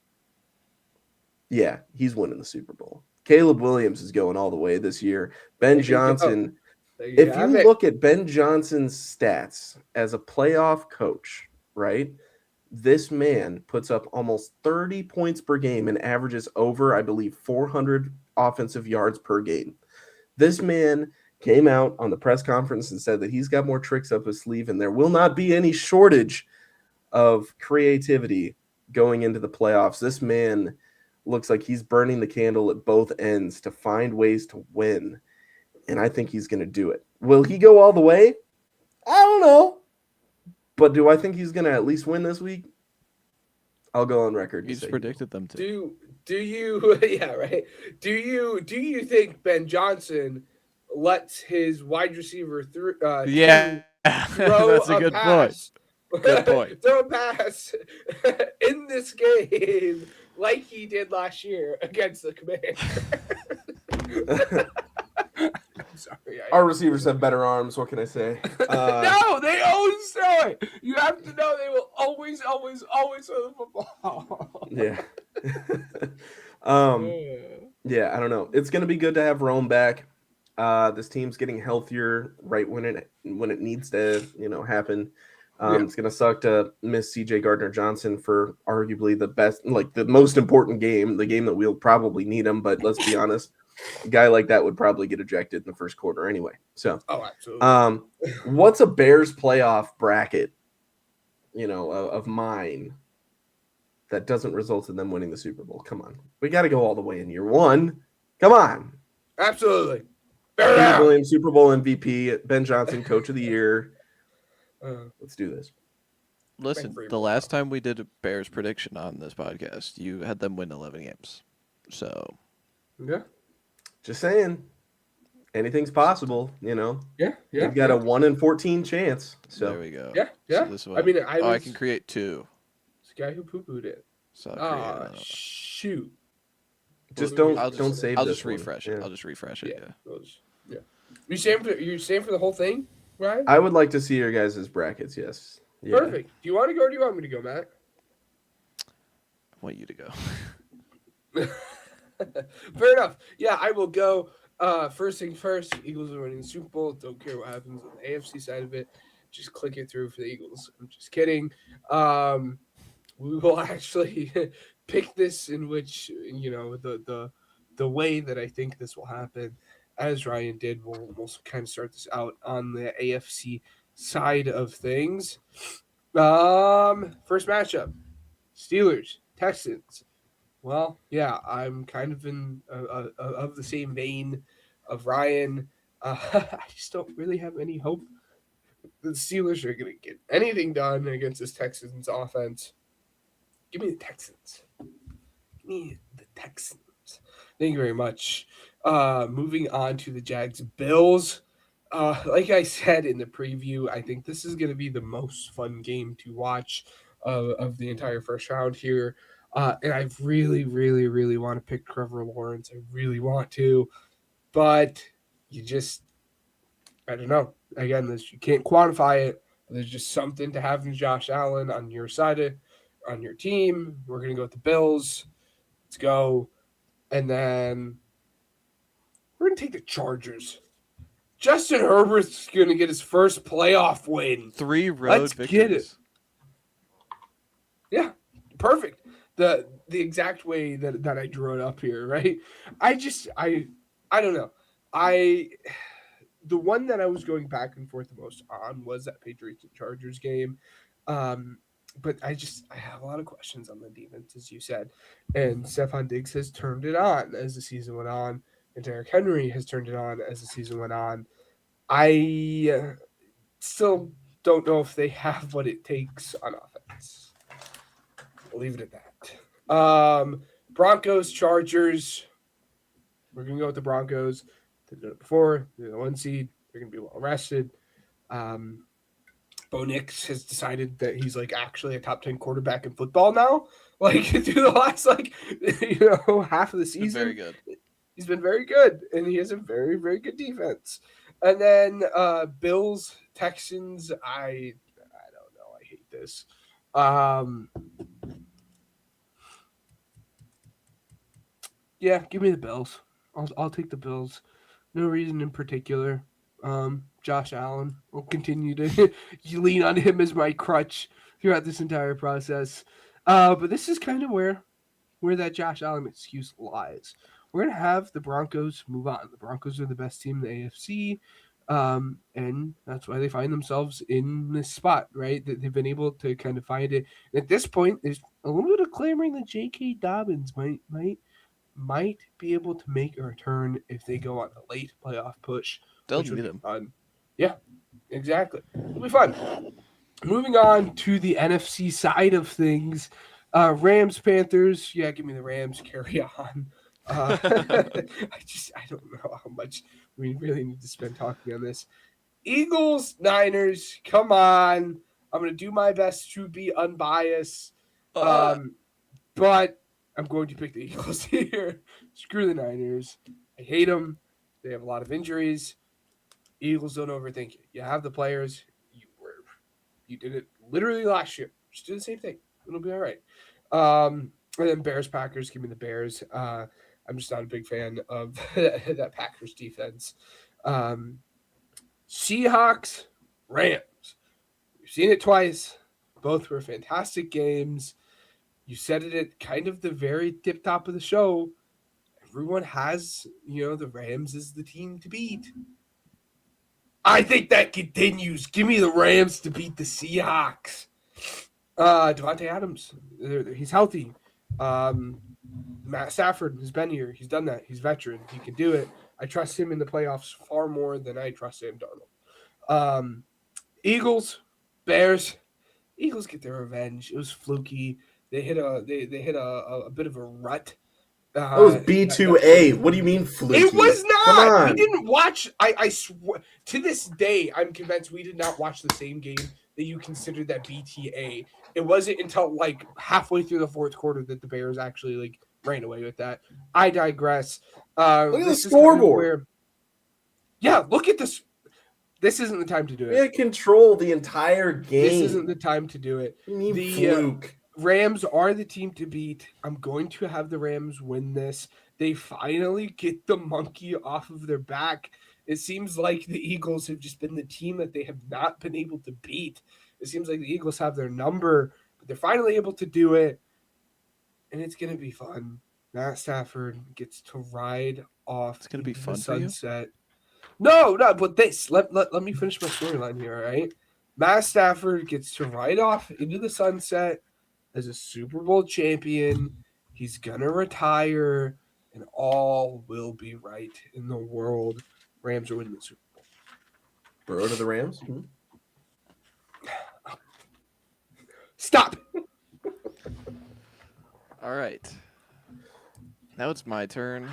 Yeah, he's winning the Super Bowl. Caleb Williams is going all the way this year. Ben Johnson, if you look at Ben Johnson's stats as a playoff coach, right, this man puts up almost 30 points per game and averages over, I believe, 400 offensive yards per game. This man came out on the press conference and said that he's got more tricks up his sleeve and there will not be any shortage of creativity going into the playoffs. This man looks like he's burning the candle at both ends to find ways to win. And I think he's going to do it. Will he go all the way? I don't know. But do I think he's going to at least win this week? I'll go on record. He's predicted them to. Do you yeah, right? Do you think Ben Johnson lets his wide receiver through throw that's a good pass, point. Good point. Throw a pass in this game like he did last year against the Commanders? Sorry, our receivers have better arms. What can I say? No, they always throw it. You have to know they will always throw the football. Yeah. Yeah, I don't know. It's gonna be good to have Rome back. This team's getting healthier right when it needs to, happen. It's gonna suck to miss CJ Gardner-Johnson for arguably the best, the most important game, the game that we'll probably need him. But let's be honest, a guy like that would probably get ejected in the first quarter anyway. So, absolutely. What's a Bears playoff bracket, of mine that doesn't result in them winning the Super Bowl? Come on, we got to go all the way in year one. Come on, absolutely. Caleb Williams, Super Bowl MVP, Ben Johnson, Coach of the Year. Let's do this. Listen, the last time we did a Bears prediction on this podcast, you had them win 11 games. So, yeah, Just saying, anything's possible. yeah. They've got a 1 in 14 chance. So there we go. Yeah. So this is what, I mean, I can create 2. This guy who poo-pooed it. So I'll create another one. Shoot. just I'll don't save. I'll this just one. refresh it. Yeah. I'll just refresh it. Yeah. You staying for the whole thing, Ryan? I would like to see your guys' brackets. Yes. Yeah. Perfect. Do you want to go or do you want me to go, Matt? I want you to go. Fair enough. Yeah, I will go. First thing first, Eagles are winning the Super Bowl. Don't care what happens on the AFC side of it. Just click it through for the Eagles. I'm just kidding. We will actually pick this in which, the way that I think this will happen, as Ryan did. We'll kind of start this out on the AFC side of things. First matchup, Steelers, Texans. Well, yeah, I'm kind of in of the same vein of Ryan. I just don't really have any hope the Steelers are going to get anything done against this Texans offense. Give me the Texans. Give me the Texans. Thank you very much. Moving on to the Jags Bills. Like I said in the preview, I think this is going to be the most fun game to watch of the entire first round here. And I really, really, really want to pick Trevor Lawrence. I really want to. But I don't know. Again, you can't quantify it. There's just something to having Josh Allen on your side, on your team. We're going to go with the Bills. Let's go. And then we're going to take the Chargers. Justin Herbert's going to get his first playoff win. 3 road victories. Get it. Yeah, perfect. The exact way that I drew it up here, right? I don't know. The one that I was going back and forth the most on was that Patriots and Chargers game. But I have a lot of questions on the defense, as you said. And Stephon Diggs has turned it on as the season went on. And Derrick Henry has turned it on as the season went on. I still don't know if they have what it takes on offense. I'll leave it at that. Broncos, Chargers. We're going to go with the Broncos. They've done it before. They're the 1 seed. They're going to be well rested. Bo Nix has decided that he's actually a top 10 quarterback in football now. Through the last half of the season. Very good. He's been very good, and he has a very, very good defense. And then Bills, Texans. I don't know. I hate this. Yeah, give me the Bills. I'll take the Bills. No reason in particular. Josh Allen will continue to lean on him as my crutch throughout this entire process. But this is kind of where that Josh Allen excuse lies. We're going to have the Broncos move on. The Broncos are the best team in the AFC, and that's why they find themselves in this spot, right? That they've been able to kind of find it. At this point, there's a little bit of clamoring that J.K. Dobbins might be able to make a return if they go on a late playoff push. They'll need him. Fun. Yeah, exactly. It'll be fun. Moving on to the NFC side of things, Rams, Panthers. Yeah, give me the Rams. Carry on. I don't know how much we really need to spend talking on this. Eagles, Niners. Come on. I'm going to do my best to be unbiased. But I'm going to pick the Eagles here. Screw the Niners. I hate them. They have a lot of injuries. Eagles, don't overthink it. You have the players. You did it literally last year. Just do the same thing. It'll be all right. And then Bears, Packers. Give me the Bears. I'm just not a big fan of that Packers defense. Seahawks, Rams. We've seen it twice. Both were fantastic games. You said it at kind of the very tip top of the show. Everyone has, the Rams is the team to beat. I think that continues. Give me the Rams to beat the Seahawks. Devontae Adams, he's healthy. Matt Stafford has been here. He's done that. He's veteran. He can do it. I trust him in the playoffs far more than I trust Sam Darnold. Eagles, Bears. Eagles get their revenge. It was fluky. They hit a bit of a rut. That was That B2A. What do you mean fluky? It was Come not. on. We didn't watch. I swear to this day, I'm convinced we did not watch the same game that you considered that BTA. It wasn't until like halfway through the fourth quarter that the Bears actually like ran away with that. I digress. Look at the This is kind of scoreboard. yeah, look at this. This isn't the time to do We it. had control the entire game. This isn't the time to do it. What do you mean The fluke? Rams are the team to beat. I'm going to have the Rams win this. They finally get the monkey off of their back. It seems like the Eagles have just been the team that they have not been able to beat. It seems like the Eagles have their number, but they're finally able to do it, and it's going to be fun. Matt Stafford gets to ride off It's gonna be into fun the for you? sunset. No, but this. Let me finish my storyline here, all right? Matt Stafford gets to ride off into the sunset as a Super Bowl champion. He's gonna retire, and all will be right in the world. Rams are winning the Super Bowl. Bro to the Rams? Stop. All right. Now it's my turn.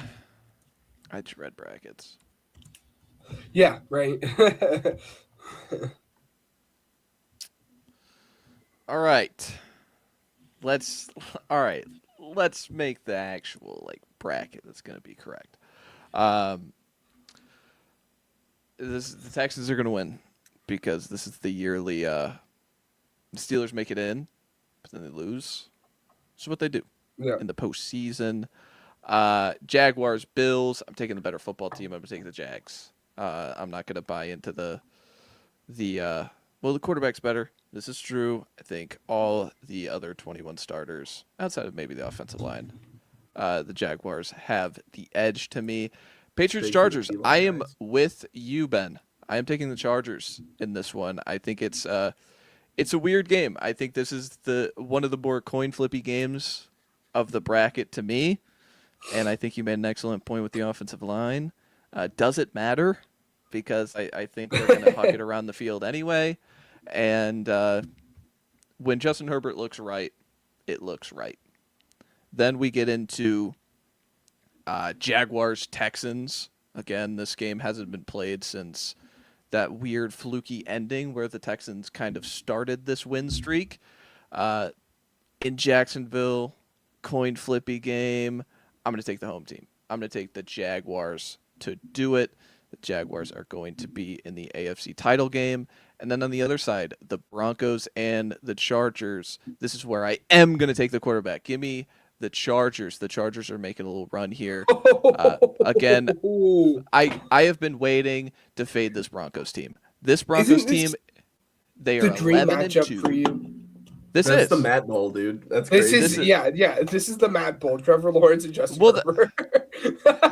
I dread brackets. Yeah, right. All right. Let's make the actual like bracket that's going to be correct. The Texans are going to win because this is the yearly the Steelers make it in, but then they lose. So what they do Yeah. in the postseason. Jaguars, Bills. I'm taking the better football team. I'm taking the Jags. I'm not going to buy into the quarterback's better. This is true. I think all the other 21 starters, outside of maybe the offensive line, the Jaguars have the edge to me. Patriots, Big Chargers. T-line I am guys. with you, Ben. I am taking the Chargers in this one. I think it's a weird game. I think this is one of the more coin flippy games of the bracket to me. And I think you made an excellent point with the offensive line. Does it matter? Because I think they're going to huck it around the field anyway. And when Justin Herbert looks right, it looks right. Then we get into Jaguars, Texans. Again, this game hasn't been played since that weird fluky ending where the Texans kind of started this win streak. In Jacksonville, coin flippy game. I'm going to take the home team. I'm going to take the Jaguars to do it. The Jaguars are going to be in the AFC title game. And then on the other side, the Broncos and the Chargers. This is where I am going to take the quarterback. Give me the Chargers. The Chargers are making a little run here. Again, I have been waiting to fade this Broncos team. This Broncos Isn't this team, they the are dream 11-2. matchup for you. This That's is the Matt Bowl, dude. That's This crazy. is this is the Matt Bowl. Trevor Lawrence and Justin Well, Herbert.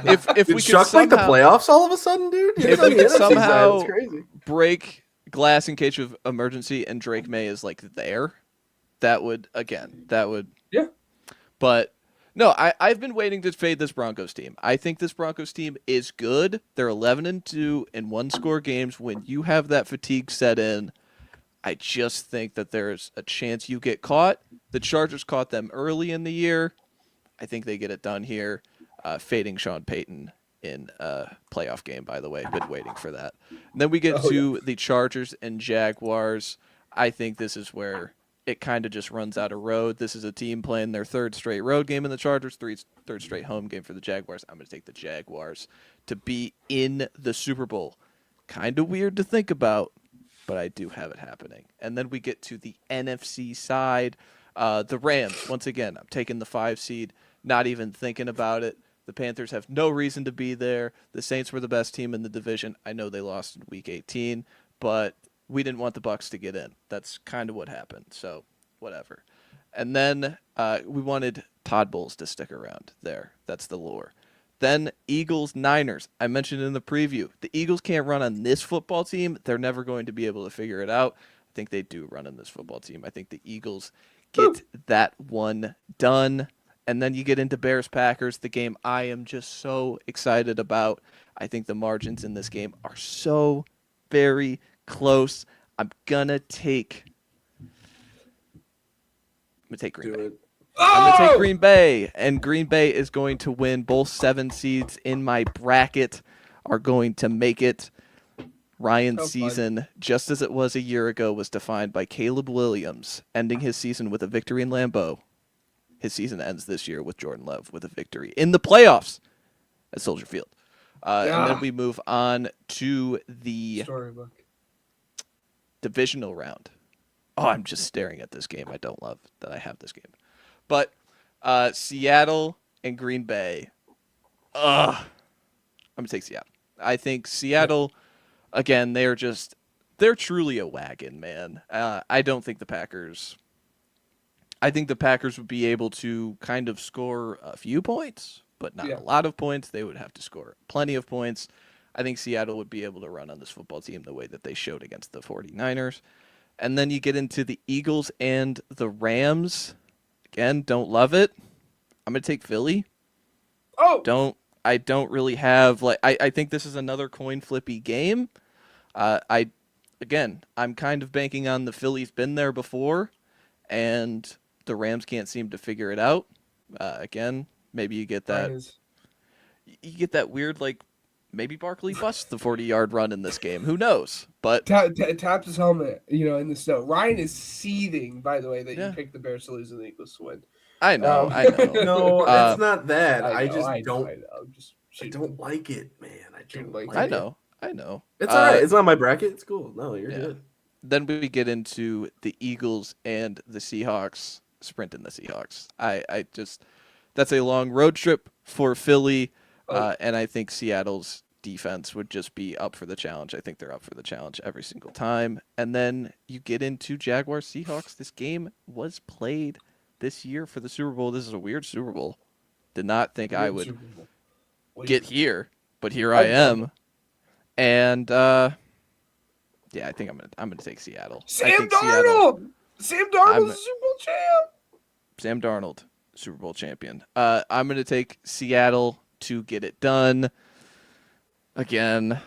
if Did we could Chuck make the somehow playoffs all of a sudden, dude? He If was on we the could NFC side. somehow- That's crazy. break glass in case of emergency and Drake May is like there, that would Yeah. But no, I've been waiting to fade this Broncos team. I think this Broncos team is good. They're 11-2 in one-score games. When you have that fatigue set in, I just think that there's a chance you get caught. The Chargers caught them early in the year. I think they get it done here, fading Sean Payton in a playoff game, by the way. Been waiting for that. And then we get to the Chargers and Jaguars. I think this is where it kind of just runs out of road. This is a team playing their third straight road game in the Chargers, third straight home game for the Jaguars. I'm going to take the Jaguars to be in the Super Bowl. Kind of weird to think about, but I do have it happening. And then we get to the NFC side. The Rams, once again, I'm taking the 5 seed, not even thinking about it. The Panthers have no reason to be there. The Saints were the best team in the division. I know they lost in Week 18, but we didn't want the Bucs to get in. That's kind of what happened, so whatever. And then we wanted Todd Bowles to stick around there. That's the lore. Then Eagles, Niners. I mentioned in the preview, the Eagles can't run on this football team. They're never going to be able to figure it out. I think they do run on this football team. I think the Eagles get that one done. And then you get into Bears, Packers, the game I am just so excited about. I think the margins in this game are so very close. I'm going to take gonna take Green Do Bay. it. I'm gonna take Oh! Green Bay, and Green Bay is going to win. Both 7 seeds in my bracket are going to make it. Ryan's How fun. season, just as it was a year ago, was defined by Caleb Williams ending his season with a victory in Lambeau. His season ends this year with Jordan Love with a victory in the playoffs at Soldier Field. And then we move on to the Storybook. divisional round. Oh, I'm just staring at this game. I don't love that I have this game. But Seattle and Green Bay. I'm going to take Seattle. I think Seattle, again, they're truly a wagon, man. I don't think the Packers... I think the Packers would be able to kind of score a few points, but not a lot of points. They would have to score plenty of points. I think Seattle would be able to run on this football team the way that they showed against the 49ers. And then you get into the Eagles and the Rams. Again, don't love it. I'm going to take Philly. Oh! I don't really have, I think this is another coin flippy game. I'm kind of banking on the Phillies been there before, and the Rams can't seem to figure it out. Again, maybe you get that. You get that weird, maybe Barkley busts the 40-yard run in this game. Who knows? But taps his helmet, in the snow. Ryan is seething, by the way, that you picked the Bears to lose and the Eagles to win. I know. No, it's not that. I don't like it, man. I know. It's all right. It's not my bracket. It's cool. No, you're good. Then we get into the Eagles and the Seahawks. Sprinting the Seahawks. That's a long road trip for Philly, and I think Seattle's defense would just be up for the challenge. I think they're up for the challenge every single time. And then you get into Jaguars Seahawks. This game was played this year for the Super Bowl. This is a weird Super Bowl. Did not think I would get here, but here I am. And I think I'm gonna take Seattle. Sam Darnold. Sam Darnold's a Super Bowl champ. Sam Darnold, Super Bowl champion. I'm going to take Seattle to get it done. Again,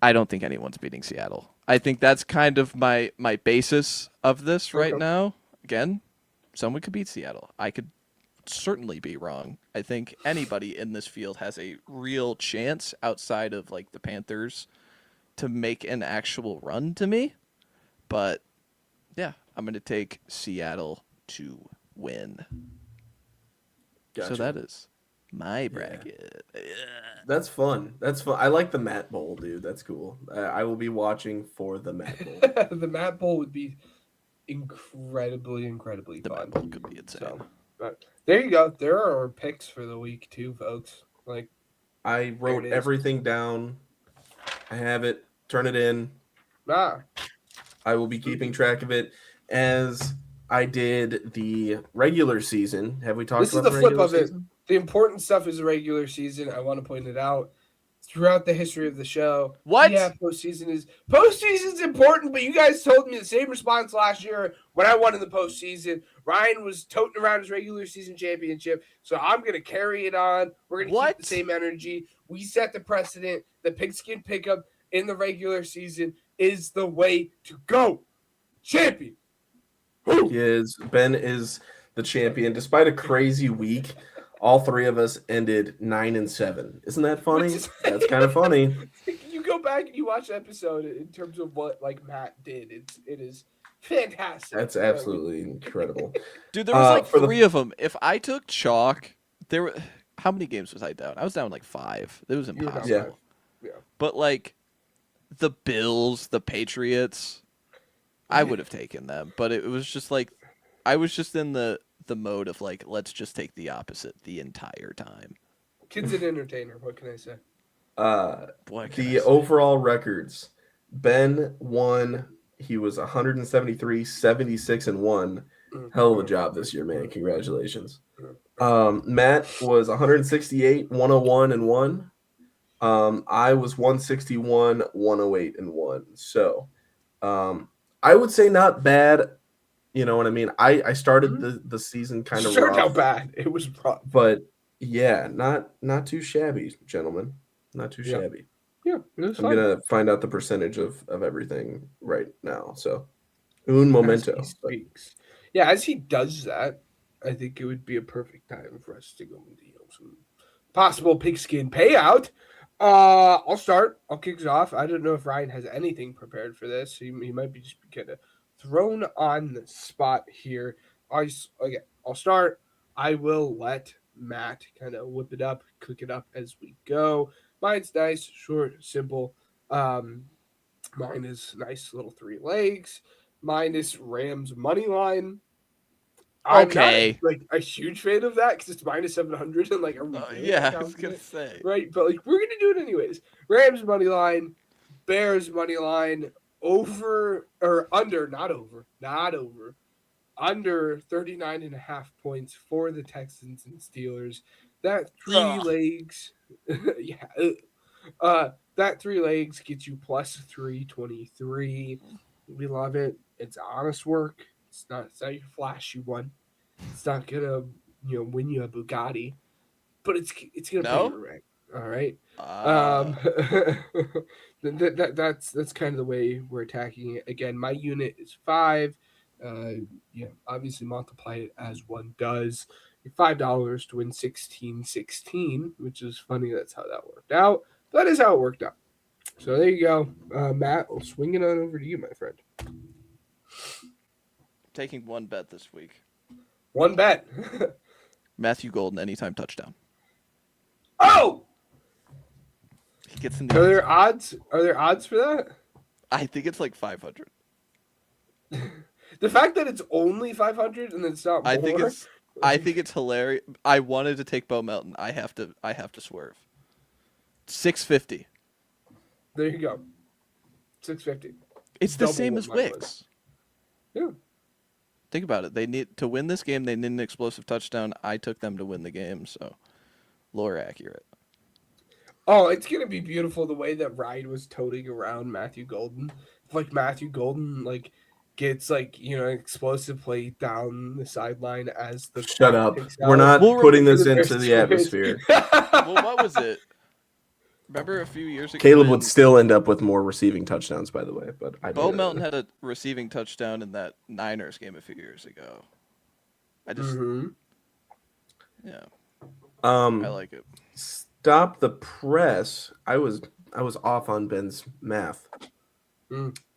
I don't think anyone's beating Seattle. I think that's kind of my basis of this right now. Again, someone could beat Seattle. I could certainly be wrong. I think anybody in this field has a real chance outside of the Panthers to make an actual run to me. But yeah, I'm going to take Seattle to win. Gotcha. So that is my bracket. Yeah. That's fun. I like the Matt Bowl, dude. That's cool. I will be watching for the Matt Bowl. The Matt Bowl would be incredibly fun. Matt Bowl could be insane. So, but there you go. There are our picks for the week too, folks. I wrote everything down. I have it. Turn it in. I will be keeping track of it as I did the regular season. Have we talked about the regular season? The important stuff is the regular season. I want to point it out. Throughout the history of the show. What? Yeah, postseason's important, but you guys told me the same response last year when I won in the postseason. Ryan was toting around his regular season championship, so I'm going to carry it on. We're going to keep the same energy. We set the precedent. The pigskin pickup in the regular season is the way to go. Champion. Ben is the champion. Despite a crazy week, all three of us ended 9-7. Isn't that funny? That's kind of funny. You go back and you watch the episode in terms of what Matt did. It is fantastic. That's absolutely incredible. Dude, there was three of them. If I took chalk, how many games was I down? I was down 5. It was impossible. Yeah. But the Bills, the Patriots, I would have taken them. But it was just I was just in the mode of let's just take the opposite the entire time. Kid's an entertainer. What can I say? Overall records. Ben won. He was 173, 76, and 1. Hell of a job this year, man. Congratulations. Matt was 168, 101, and 1. I was 161, 108, and 1. So I would say not bad. You know what I mean? I started the season kind of rough. How bad it was rough. But yeah, not too shabby, gentlemen. Not too shabby. Yeah, it was I'm gonna find out the percentage of everything right now. So un momento. Yeah, as he does that, I think it would be a perfect time for us to go into some possible pigskin payout. I'll start. I'll kick us off. I don't know if Ryan has anything prepared for this. He might be just kind of thrown on the spot here. I'll start. I will let Matt kind of whip it up, cook it up as we go. Mine's nice, short, simple. Mine is nice little 3 legs. Mine is Rams money line. I'm not Okay. like a huge fan of that because it's minus 700 and like are we really Yeah, that I was gonna confident? say. Right, but like we're gonna do it anyways. Rams money line, Bears money line, over or under, not over, under 39.5 points for the Texans and Steelers. That 3 Ugh. legs, yeah, that 3 legs gets you plus 323. We love it. It's honest work. It's not your flashy one. It's not gonna win you a Bugatti, but it's gonna pay No? your rent. All right. Uh, That's kind of the way we're attacking it. Again, my unit is 5. Obviously multiply it as one does. $5 to win 16.16, which is funny. That's how that worked out. That is how it worked out. So there you go, Matt. I'll swing it on over to you, my friend. taking one bet this week. One bet. Matthew Golden anytime touchdown. Oh, He gets in are the. there odds? Are there odds for that? I think it's like 500. The fact that it's only 500 and it's not more. I think it's hilarious. I wanted to take Bo Melton. I have to swerve. 650. There you go. 650. It's the Double same what as mine Wicks. was. Yeah. Think about it. They need to win this game. They need an explosive touchdown. I took them to win the game, so lower accurate. Oh, it's gonna be beautiful the way that Ryan was toting around Matthew Golden. Like Matthew Golden gets an explosive play down the sideline as the Shut clock up. ticks We're out. not putting this into the atmosphere. Well, what was it? Remember a few years ago? Caleb would still end up with more receiving touchdowns, by the way. But I Bo don't know. Melton had a receiving touchdown in that Niners game a few years ago. Yeah, I like it. Stop the press. I was off on Ben's math.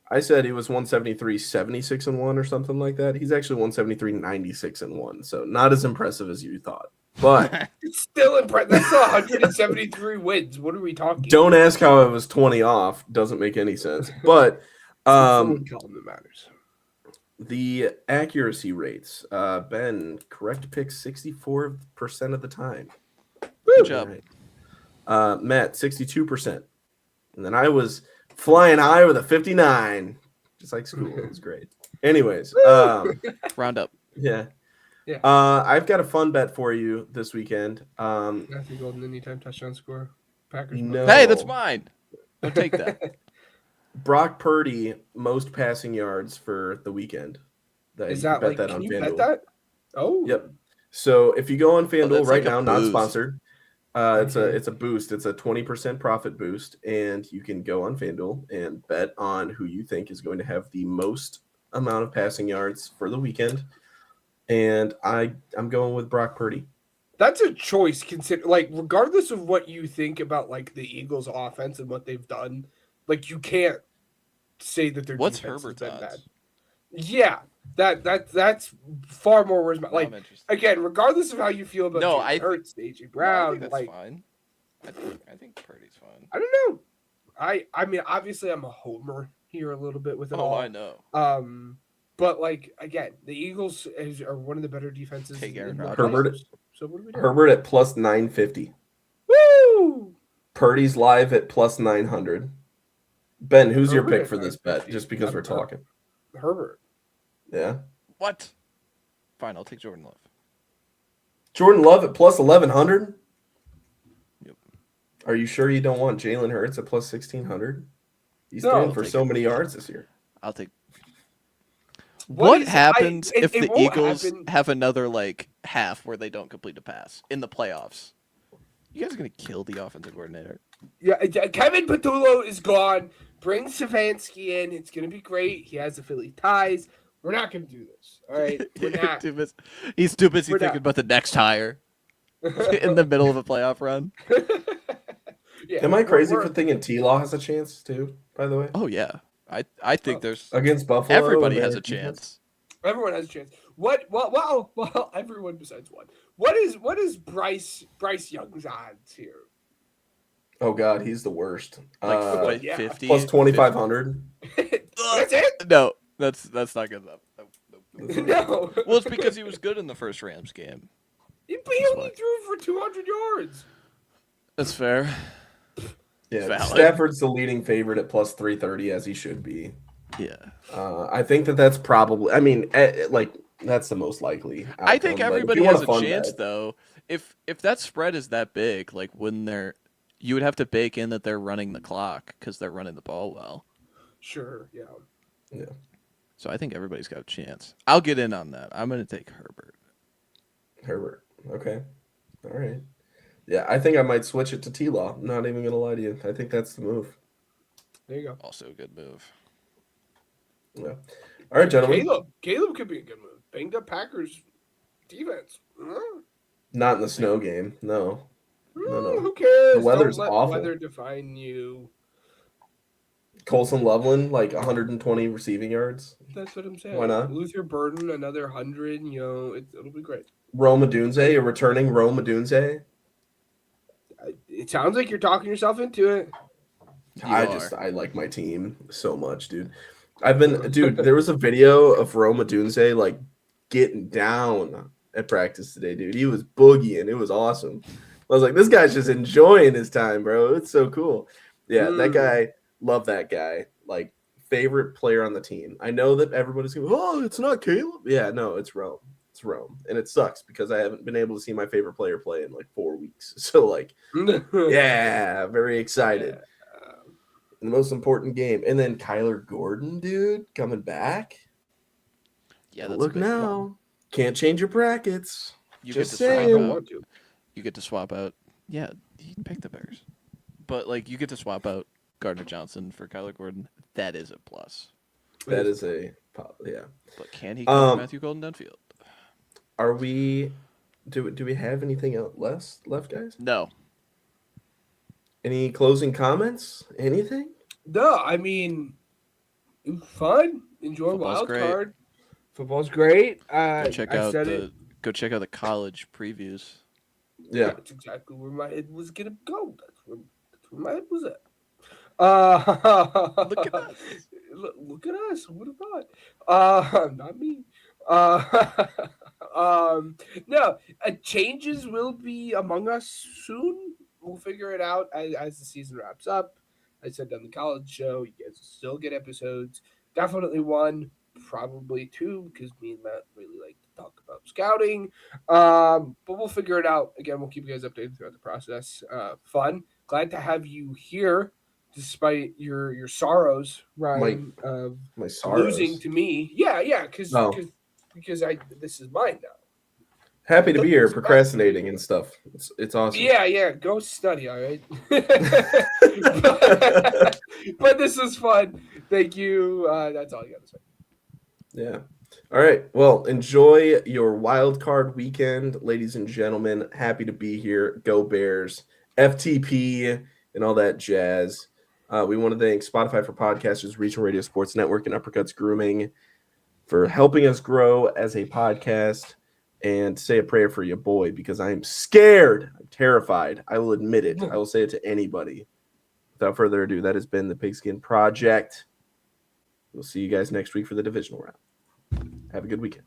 I said he was 173, 76 and 1 or something like that. He's actually 173, 96 and 1. So not as impressive as you thought. But it's still impressive. That's still 173 wins. What are we talking? Don't ask how I was 20 off. Doesn't make any sense. But column that matters. The accuracy rates. Ben, correct pick 64% of the time. Good job. Right. Matt, 62%. And then I was flying high with a 59. Just like school. It was great. Anyways. Round up. Yeah. Yeah. I've got a fun bet for you this weekend. Matthew Golden anytime touchdown score. Packers. No. Hey, that's mine. I'll take that. Brock Purdy most passing yards for the weekend. Is that like? Can you bet that? Oh. Yep. So if you go on FanDuel right now, not boost. sponsored. It's a boost. It's a 20% profit boost, and you can go on FanDuel and bet on who you think is going to have the most amount of passing yards for the weekend. And I'm going with Brock Purdy. That's a choice. Regardless of what you think about the Eagles' offense and what they've done, you can't say that their What's defense Herbert's has been odds? bad. Yeah, that's far more worse. I'm interested. Again, regardless of how you feel about Jalen Hurts, AJ Brown, I think that's fine. I think Purdy's fine. I don't know. I mean, obviously, I'm a homer here a little bit with it all. I know. But again, the Eagles are one of the better defenses. Take Aaron Rodgers. Herbert. So what do we do? Herbert at plus 950. Woo! Purdy's live at plus 900. Ben, who's your Herbert pick at for this 950. bet? Just because we're talking. Herbert. Yeah. What? Fine, I'll take Jordan Love. Jordan Love at plus 1100. Yep. Are you sure you don't want Jalen Hurts at plus 1600? He's No, throwing I'll for take so it. many yards this year. I'll take. What happens if it the won't Eagles happen. have another half where they don't complete a pass in the playoffs? You guys are gonna kill the offensive coordinator. Yeah, Kevin Patullo is gone. Bring Stefanski in. It's going to be great. He has the Philly ties. We're not going to do this. All right, we're not. He's too busy We're thinking not. about the next hire in the middle of a playoff run. Yeah, Am I crazy we're- for thinking T-Law has a chance too? By the way, Oh yeah, I think there's against Buffalo, everybody and has their a defense? chance. Everyone has a chance. What? Well, everyone besides one. What is Bryce Young's odds here? Oh God, he's the worst. Like yeah. 50 plus 2,500. That's it? No, that's not good enough. Nope. No. Well, it's because he was good in the first Rams game. He That's only why. threw for 200 yards. That's fair. Yeah, Valid. Stafford's the leading favorite at plus 330, as he should be. Yeah. I think that's probably. I mean, like that's the most likely outcome. I think but if everybody you want has a fun chance bet- though. If that spread is that big, like when you would have to bake in that they're running the clock because they're running the ball well. Sure, yeah. Yeah. So I think everybody's got a chance. I'll get in on that. I'm going to take Herbert. Herbert. Okay. All right. Yeah, I think I might switch it to T-Law. I'm not even gonna lie to you. I think that's the move. There you go. Also a good move. Yeah. All right, gentlemen. Caleb could be a good move. Banged up Packers defense. Not in the snow game. No. No. Who cares? The weather's Don't let awful. weather define you. Colson Loveland, like 120 receiving yards. That's what I'm saying. Why not? Luther Burden, another 100. You know, it'll be great. Rome Odunze, a returning Rome Odunze. It sounds like you're talking yourself into it. I like my team so much, dude. There was a video of Rome Odunze like getting down at practice today, dude. He was boogieing. It was awesome. I was like, this guy's just enjoying his time, bro. It's so cool. Yeah, that guy, love that guy. Like, favorite player on the team. I know that everybody's going, oh, it's not Caleb. Yeah, no, it's Rome. It's Rome. And it sucks because I haven't been able to see my favorite player play in like 4 weeks. So, like, yeah, very excited. The most important game. And then Kyler Gordon, dude, coming back. Yeah, that's Look a big now. one. Can't change your brackets. You Just get to saying. swap out. You get to swap out. Yeah, he picked the Bears. But like you get to swap out Gardner Johnson for Kyler Gordon. That is a plus. That is yeah. But can he go Matthew Golden downfield? Are we do we have anything else left, guys? No. Any closing comments? Anything? No, I mean, it was fun. Enjoy Football's wild great. card. Football's great. Go check out the college previews. Yeah. That's exactly where my head was gonna go. That's where my head was at. Look at us. Look at us. What about? Not me. No, changes will be among us soon. We'll figure it out as the season wraps up. I said on the college show, you guys will still get episodes. Definitely one, probably two, because me and Matt really like to talk about scouting. But we'll figure it out. Again, we'll keep you guys updated throughout the process. Fun. Glad to have you here, despite your sorrows, Ryan, of My sorrows. losing to me. Yeah, because this is mine now. Happy to be here, procrastinating and stuff. It's awesome. Yeah, go study, all right? but this was fun. Thank you. That's all I got to say. Yeah. All right. Well, enjoy your wild card weekend, ladies and gentlemen. Happy to be here. Go Bears, FTP, and all that jazz. We want to thank Spotify for Podcasters, Regional Radio Sports Network, and Uppercuts Grooming for helping us grow as a podcast. And say a prayer for your boy because I am scared. I'm terrified. I will admit it. I will say it to anybody. Without further ado, that has been the Pigskin Project. We'll see you guys next week for the divisional round. Have a good weekend.